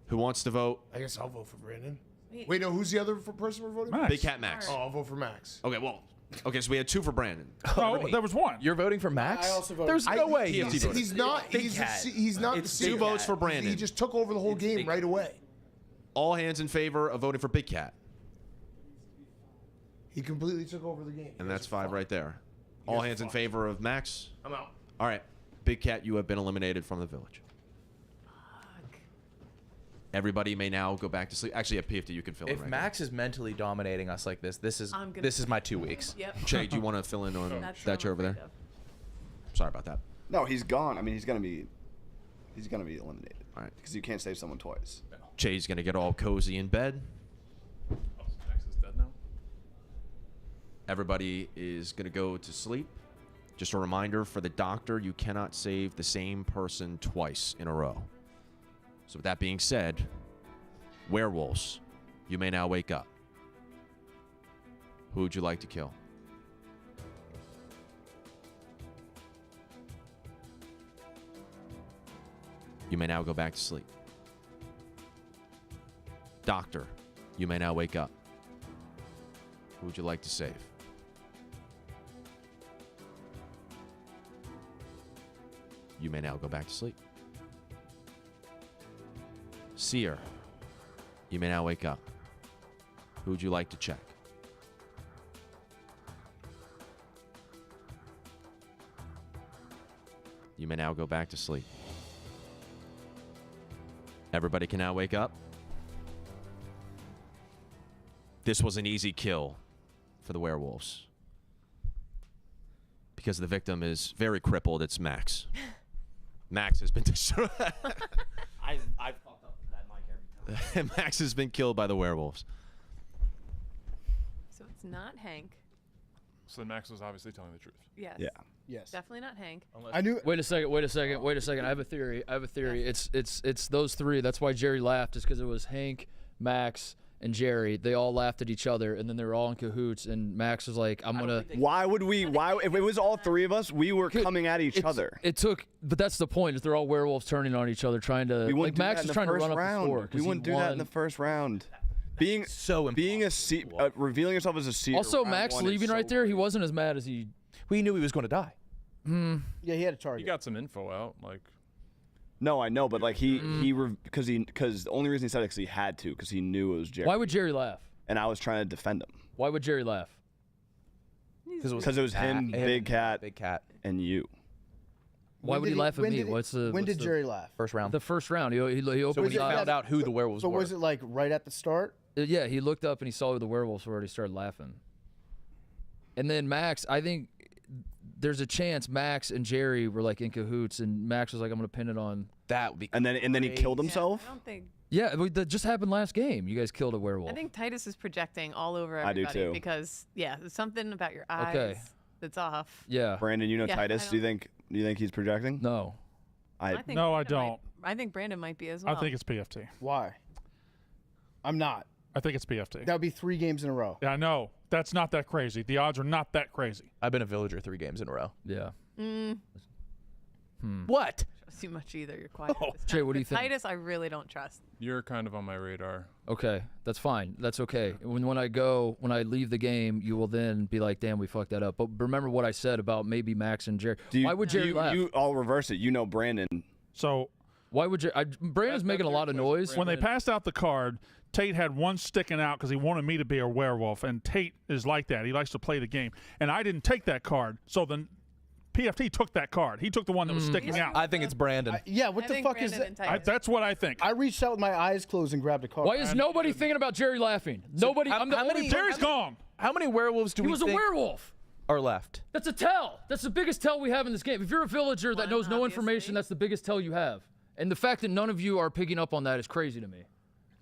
Who wants to vote? I guess I'll vote for Brandon. Wait. Wait, no, who's the other person we're voting? Max. Big Cat Max. Oh, I'll vote for Max. Okay, well, okay, so we had 2 for Brandon. Oh, there was 1. You're voting for Max? I also voted. There's no way TFT he's voted. He's not. Big He's Cat. he's not. It's the Big Two seer. votes for Brandon. He just took over the whole game right away. All hands in favor of voting for Big Cat. He completely took over the game. And that's 5 right there. All guys are hands in fucked. favor of Max. I'm out. All right, Big Cat, you have been eliminated from the village. Everybody may now go back to sleep. Actually, at PFT, you can fill in. If Max is mentally dominating us like this, this is my 2 weeks. Yep. Jay, do you want to fill in on That's that chair over there? Sorry about that. No, he's gone. I mean, he's gonna be eliminated. All right. Because you can't save someone twice. Jay's gonna get all cozy in bed. Max is dead now. Everybody is gonna go to sleep. Just a reminder for the doctor, you cannot save the same person twice in a row. So with that being said, werewolves, you may now wake up. Who would you like to kill? You may now go back to sleep. Doctor, you may now wake up. Who would you like to save? You may now go back to sleep. Seer, you may now wake up. Who would you like to check? You may now go back to sleep. Everybody can now wake up. This was an easy kill for the werewolves. Because the victim is very crippled, it's Max. Max has been destroyed. I fucked up that mic every time. Max has been killed by the werewolves. So it's not Hank. So Max was obviously telling the truth. Yes. Yeah. Yes. Definitely not Hank. I knew. Wait a second. I have a theory. It's those three. That's why Jerry laughed. Is because it was Hank, Max, and Jerry. They all laughed at each other, and then they were all in cahoots. And Max was like, "I'm gonna." Why would we? Why if it was all three of us, we were coming at each other. It took, but that's the point. Is they're all werewolves turning on each other, trying to. We wouldn't like Max do that is in trying the to first run round. up the floor. We wouldn't do that in the first round. Being revealing yourself as a seer. Also, round Max one leaving is right there, he wasn't as mad as he. We knew he was going to die. Yeah, he had a target. He got some info out, like. No, I know, but like because the only reason he said it because he had to, because he knew it was Jerry. Why would Jerry laugh? And I was trying to defend him. Why would Jerry laugh? Because it was him, Big Cat, and you. Why would he laugh at me? When did Jerry laugh? First round. The first round. He opened. So when he found out who the werewolves So were. was it like right at the start? Yeah, he looked up and he saw who the werewolves were and he started laughing. And then Max, I think there's a chance Max and Jerry were like in cahoots, and Max was like, "I'm gonna pin it on that." Would be and then he killed himself. I don't think. Yeah, that just happened last game. You guys killed a werewolf. I think Titus is projecting all over I do everybody too. because there's something about your eyes Okay. that's off. Yeah. Brandon, you know Yeah, Titus. Do you think he's projecting? No. I think No, I Brandon don't. I think Brandon might be as well. I think it's PFT. Why? I'm not. I think it's PFT. That would be 3 games in a row. Yeah, I know. That's not that crazy. The odds are not that crazy. I've been a villager 3 games in a row. Yeah. What? Trust too much either. You're quiet. this Jay, time. what do you But think? Titus, I really don't trust. You're kind of on my radar. Okay, that's fine. That's okay. When I leave the game, you will then be like, "Damn, we fucked that up." But remember what I said about maybe Max and Jerry. Why would Jerry laugh? I'll reverse it. You know Brandon. So why would Jerry? Brandon's making a lot of noise. when they passed out the card, Tate had one sticking out because he wanted me to be a werewolf, and Tate is like that. He likes to play the game, and I didn't take that card. So then PFT took that card. He took the one that was sticking out. I think it's Brandon. Yeah, what the fuck is that? That's what I think. I reached out with my eyes closed and grabbed a card. Why is nobody thinking about Jerry laughing? Nobody. I'm the only. Jerry's gone. How many werewolves do He we was a think werewolf. are left? That's a tell. That's the biggest tell we have in this game. If you're a villager that knows no information, that's the biggest tell you have. And the fact that none of you are picking up on that is crazy to me.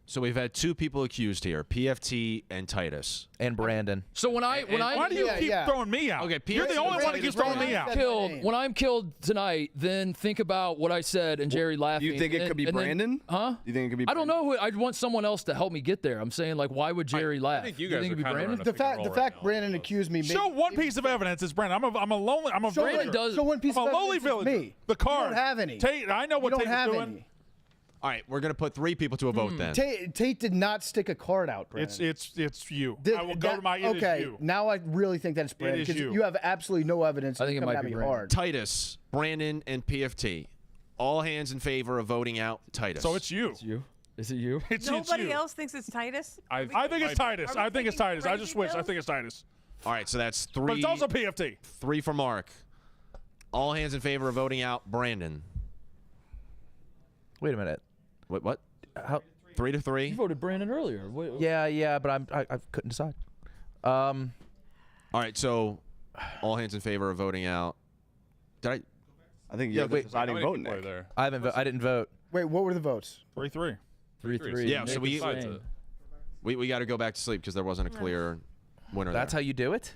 So we've had 2 people accused here, PFT and Titus. And Brandon. So why do you keep throwing me out? Okay, You're the only one that keeps throwing me out. When I'm killed tonight, then think about what I said and Jerry laughing. You think it could be Brandon? Huh? You think it could be? I don't know. I'd want someone else to help me get there. I'm saying, like, why would Jerry laugh? I think you guys think are it'd be kind of Brandon? running The fact Brandon accused me. Show one piece of evidence is Brandon. I'm a lonely. I'm a Show villager. one- show one piece I'm of a lowly evidence is villager. me. The You card. don't have any. Tate, I know what You don't Tate was have doing. any. All right, we're going to put 3 people to a vote then. Tate did not stick a card out, Brandon. It's you. Did- I will go to my it okay, is you. now I really think that it's Brandon. is 'cause you. you have absolutely no evidence. I think it coming might at be me Brandon. hard. Titus, Brandon, and PFT. All hands in favor of voting out Titus. So it's you. It's you. Is it you? It's Nobody you. else thinks it's Titus. I think it's Titus. I think it's Titus. I just switched. I think it's Titus. All right, so that's 3. But it's also PFT. 3 for Mark. All hands in favor of voting out Brandon. Wait a minute. What? How? 3-3. You voted Brandon earlier. Yeah, but I couldn't decide. All right, so all hands in favor of voting out. Did I think you're the deciding vote, Nick. I didn't vote. Wait, what were the votes? 3-3. 3-3. Yeah, so we got to go back to sleep because there wasn't a clear winner. That's how you do it?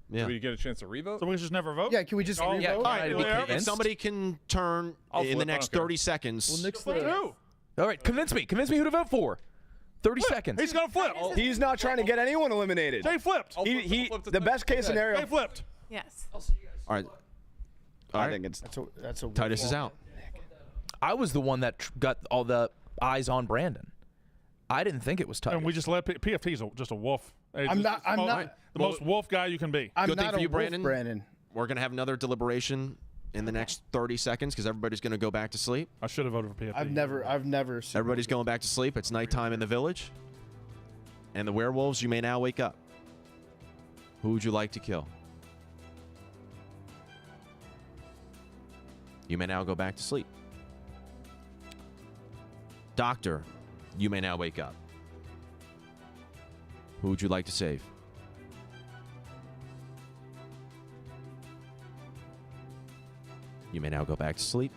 Yeah. Do we get a chance to revote? So we just never vote? Yeah, can we just revote? Yeah, All right, if somebody can turn in the next 30 seconds. Well, Nick's Who? All right, convince me who to vote for. 30 seconds. He's going to flip. He's not trying to get anyone eliminated. Jay flipped. The best case scenario. Jay flipped. Yes. All right. I think it's that's a Titus is out. I was the one that got all the eyes on Brandon. I didn't think it was Titus. And we just let PFT's just a wolf. I'm not the most wolf guy you can be. I'm Good thing not for a you, wolf, Brandon. Brandon. We're going to have another deliberation in the next 30 seconds because everybody's going to go back to sleep. I should have voted for PFT. I've never seen Everybody's going back to sleep. It's nighttime in the village. And the werewolves, you may now wake up. Who would you like to kill? You may now go back to sleep. Doctor, you may now wake up. Who would you like to save? You may now go back to sleep.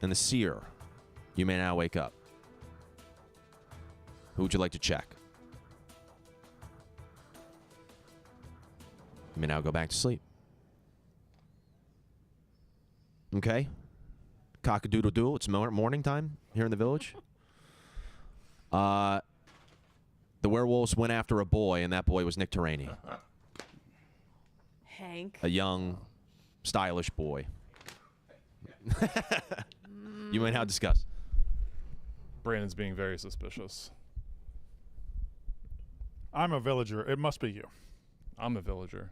And the seer, you may now wake up. Who would you like to check? You may now go back to sleep. Okay. Cock-a-doodle-doo. It's morning time here in the village. The werewolves went after a boy, and that boy was Nick Terraney. Hank. A young, stylish boy. You may now discuss. Brandon's being very suspicious. I'm a villager. It must be you. I'm a villager.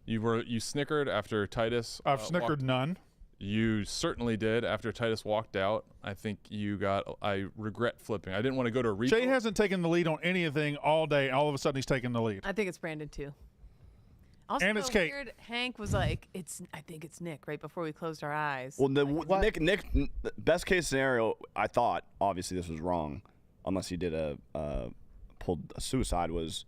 You snickered after Titus. I've snickered none. You certainly did after Titus walked out. I think I regret flipping. I didn't want to go to a revote. Jay hasn't taken the lead on anything all day. All of a sudden, he's taking the lead. I think it's Brandon too. Also, And it's Kate. weird, Hank was like, I think it's Nick right before we closed our eyes. Well, Nick, best case scenario, I thought, obviously this was wrong, unless he did pulled a suicide, was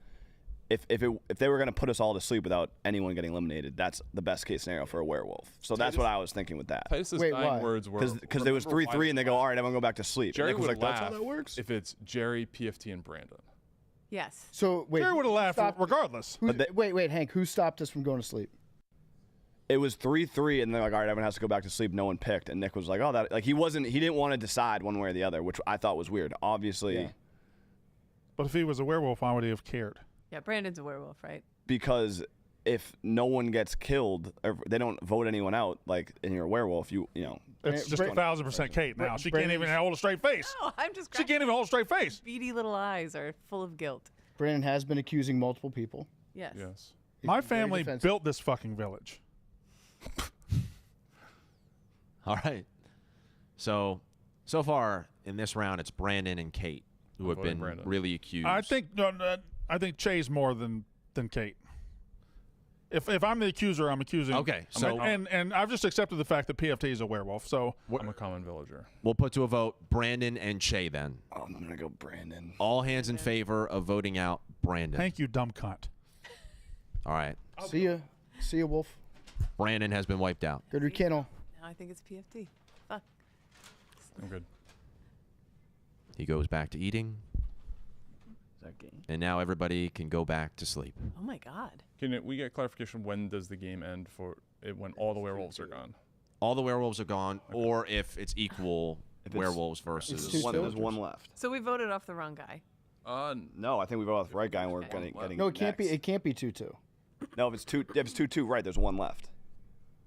if they were going to put us all to sleep without anyone getting eliminated, that's the best case scenario for a werewolf. So that's what I was thinking with that. Titus's dying words were because there was 3-3 and they go, all right, everyone go back to sleep. Jerry and Nick was would like, that's laugh how that works. if it's Jerry, PFT, and Brandon. Yes. So wait, Jerry would have laughed regardless. Wait, Hank, who stopped us from going to sleep? It was 3-3, and they're like, all right, everyone has to go back to sleep. No one picked, and Nick was like, oh, that, like he didn't want to decide one way or the other, which I thought was weird. Obviously. Yeah. But if he was a werewolf, why would he have cared? Yeah, Brandon's a werewolf, right? Because if no one gets killed, or they don't vote anyone out, like, and you're a werewolf, you know. It's just 1,000% Kate now. She can't even hold a straight face. No, I'm just. She can't even hold a straight face. Beady little eyes are full of guilt. Brandon has been accusing multiple people. Yes. Yes. My family built this fucking village. All right. So far in this round, it's Brandon and Kate who have been really accused. I think Chay's more than Kate. If I'm the accuser, I'm accusing. Okay, so and I've just accepted the fact that PFT is a werewolf. So I'm a common villager. We'll put to a vote Brandon and Che then. Oh, I'm gonna go Brandon. All hands in favor of voting out Brandon. Thank you, dumb cunt. All right. See ya, Wolf. Brandon has been wiped out. Good rekindle. Now I think it's PFT. Fuck. I'm good. He goes back to eating. And now everybody can go back to sleep. Oh my God. Can we get clarification? When does the game end for it when all the werewolves are gone? All the werewolves are gone, or if it's equal werewolves versus there's one left. So we voted off the wrong guy. No, I think we voted off the right guy, and we're getting No, it can't next. be. It can't be 2-2. No, if it's 2-2, right? There's one left.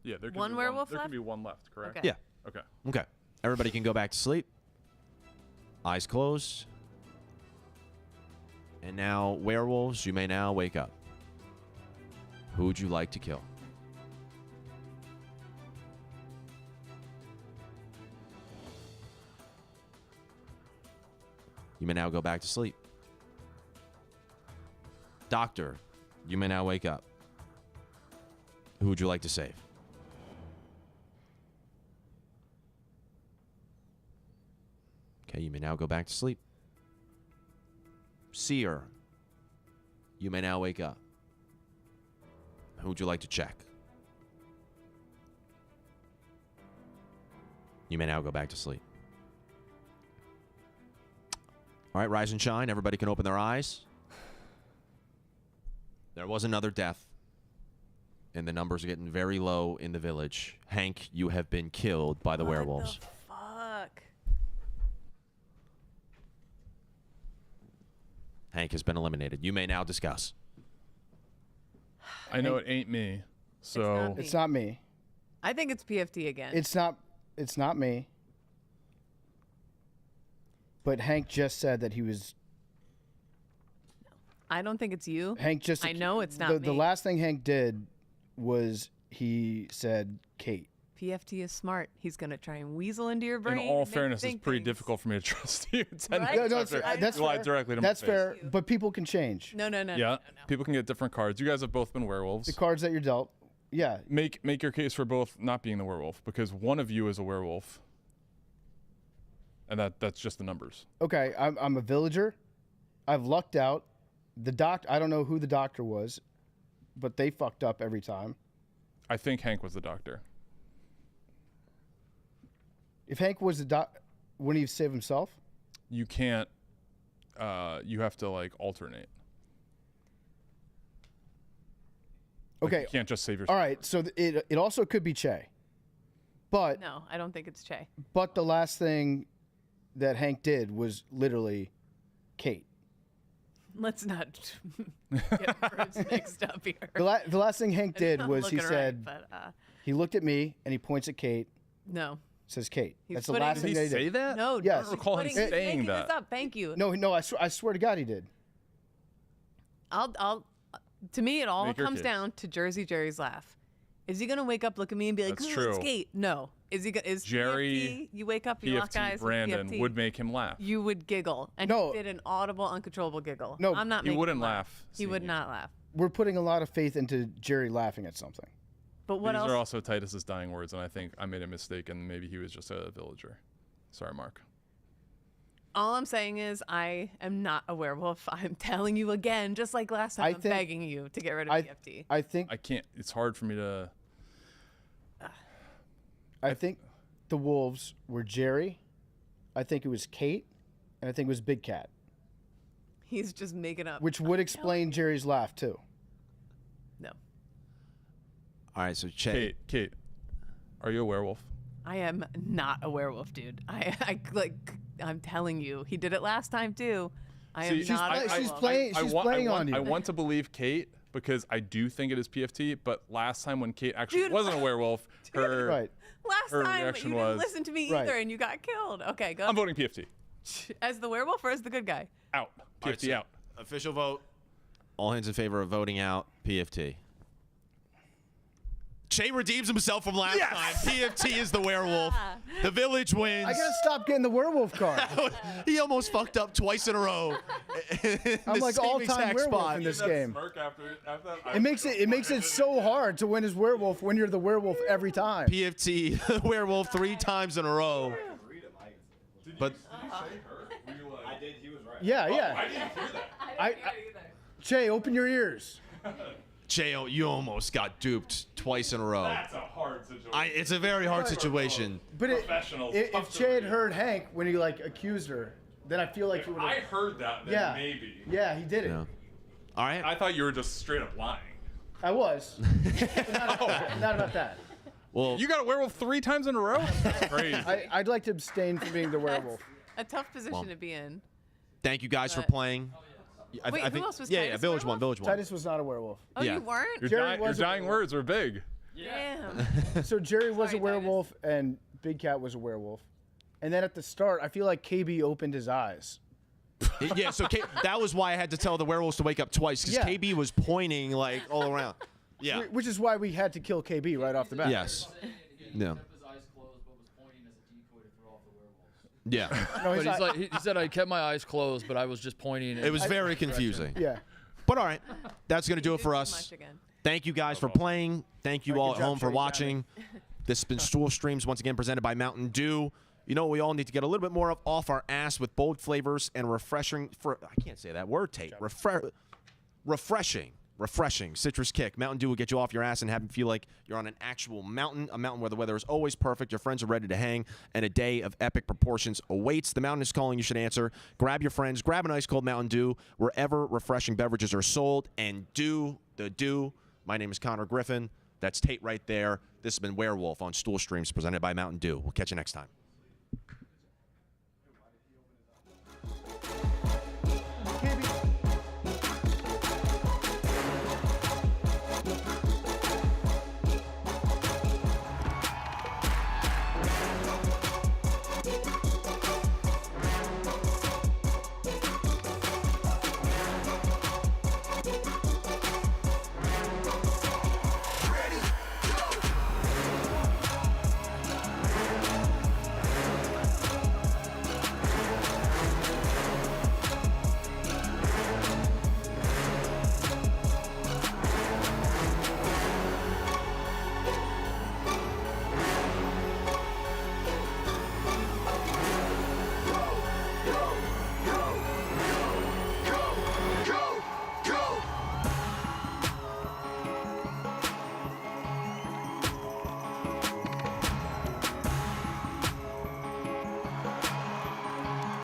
Yeah, there can One be werewolf There left? can be one left, correct? Okay. Yeah. Okay. Okay. Everybody can go back to sleep. Eyes closed. And now, werewolves, you may now wake up. Who would you like to kill? You may now go back to sleep. Doctor, you may now wake up. Who would you like to save? Okay, you may now go back to sleep. Seer, you may now wake up. Who would you like to check? You may now go back to sleep. All right, rise and shine. Everybody can open their eyes. There was another death, and the numbers are getting very low in the village. Hank, you have been killed by the werewolves. Fuck. Hank has been eliminated. You may now discuss. I know it ain't me, so It's not me. I think it's PFT again. It's not me. But Hank just said that he was. I don't think it's you. Hank just. I know it's not me. The last thing Hank did was he said Kate. PFT is smart. He's gonna try and weasel into your brain. in all and make fairness, you it's think pretty things. difficult for me to trust you. 10 Right? minutes No, after that's you lied fair. directly to That's my face. fair. But people can change. No. Yeah, people can get different cards. You guys have both been werewolves. The cards that you're dealt. Yeah. Make your case for both not being the werewolf, because one of you is a werewolf, and that's just the numbers. Okay, I'm a villager. I've lucked out. I don't know who the doctor was, but they fucked up every time. I think Hank was the doctor. If Hank was the wouldn't he save himself? You can't. You have to like alternate. Like, Okay. you can't just save yourself. All right, so it also could be Che. But No, I don't think it's Che. But the last thing that Hank did was literally Kate. Let's not get words mixed up here. The last thing Hank did I'm was he looking said, right, but, he looked at me and he points at Kate. no. Says Kate. He's That's the putting- last thing Did he they say did. that? No, Yes. I don't recall him he's saying making that. this up. Thank you. No, I swear to God he did. I'll. To me, it all Make your comes case. down to Jersey Jerry's laugh. Is he gonna wake up, look at me, and be like, That's "Ooh, true. it's Kate"? No. Is he? Is Jerry, PFT, you wake up, you lock PFT eyes. with Brandon PFT, would make him laugh. You would giggle, and No. he did an audible, uncontrollable giggle. No, I'm not. He making wouldn't him laugh. He would not laugh. We're putting a lot of faith into Jerry laughing at something. But what These else? are also Titus's dying words, and I think I made a mistake, and maybe he was just a villager. Sorry, Mark. All I'm saying is I am not a werewolf. I'm telling you again, just like last time. I'm begging you to get rid of PFT. I think I can't. It's hard for me to. I think the wolves were Jerry. I think it was Kate, and I think it was Big Cat, He's just making up. which would explain Jerry's laugh too. No, All right, so Che. Kate, are you a werewolf? I am not a werewolf, dude. I'm telling you, he did it last time too. I am not a werewolf. She's playing on you. I want to believe Kate because I do think it is PFT. But last time when Kate actually wasn't a werewolf, her Last her time you reaction didn't was listen to me Right. either, and you got killed. Okay, go. I'm voting PFT. As the werewolf or as the good guy? Out. All right, PFT so out. Official vote. All hands in favor of voting out PFT. Che redeems himself from last time. PFT is the werewolf. The village wins. I gotta stop getting the werewolf card. He almost fucked up twice in a row. I'm like all-time werewolf in this game. It makes it so hard to win as werewolf when you're the werewolf every time. PFT werewolf 3 times in a row. But I did. He was right. Yeah, yeah. I didn't hear that. Che, open your ears. Che, you almost got duped twice in a row. That's a hard situation. It's a very hard situation. But Professionals, if tough Che had heard Hank when he accused her, then I feel like If he would. I heard that, then Yeah. maybe. Yeah, he did it. Yeah. All right. I thought you were just straight up lying. I was. But not about that. Well, you got a werewolf 3 times in a row. That's crazy. I'd like to abstain from being the werewolf. A tough position Well, to be in. Thank you guys for But- playing. Wait, who else was yeah, Titus Village won. Village won. Titus was not a werewolf. Oh, you weren't? Your, Jerry your was a dying werewolf. words were big. Damn. So Jerry was a werewolf and Big Cat was a werewolf. And then at the start, I feel like KB opened his eyes. Yeah, so that was why I had to tell the werewolves to wake up twice, because Yeah. KB was pointing all around. Yeah. Which is why we had to kill KB right off the bat. Yes. Yeah. Yeah. No, But he's like, he said I kept my eyes closed, but I was just pointing. It was very confusing. Yeah. But all right, that's going to do it for us. Thank you guys for playing. Thank you all at home for watching. This has been Stool Streams, once again presented by Mountain Dew. You know, we all need to get a little bit more off our ass with bold flavors and refreshing. I can't say that word, Tate. Refreshing citrus kick. Mountain Dew will get you off your ass and have you feel like you're on an actual mountain, a mountain where the weather is always perfect, your friends are ready to hang, and a day of epic proportions awaits. The mountain is calling. You should answer. Grab your friends. Grab an ice cold Mountain Dew wherever refreshing beverages are sold, and do the do. My name is Connor Griffin. That's Tate right there. This has been Werewolf on Stool Streams presented by Mountain Dew. We'll catch you next time.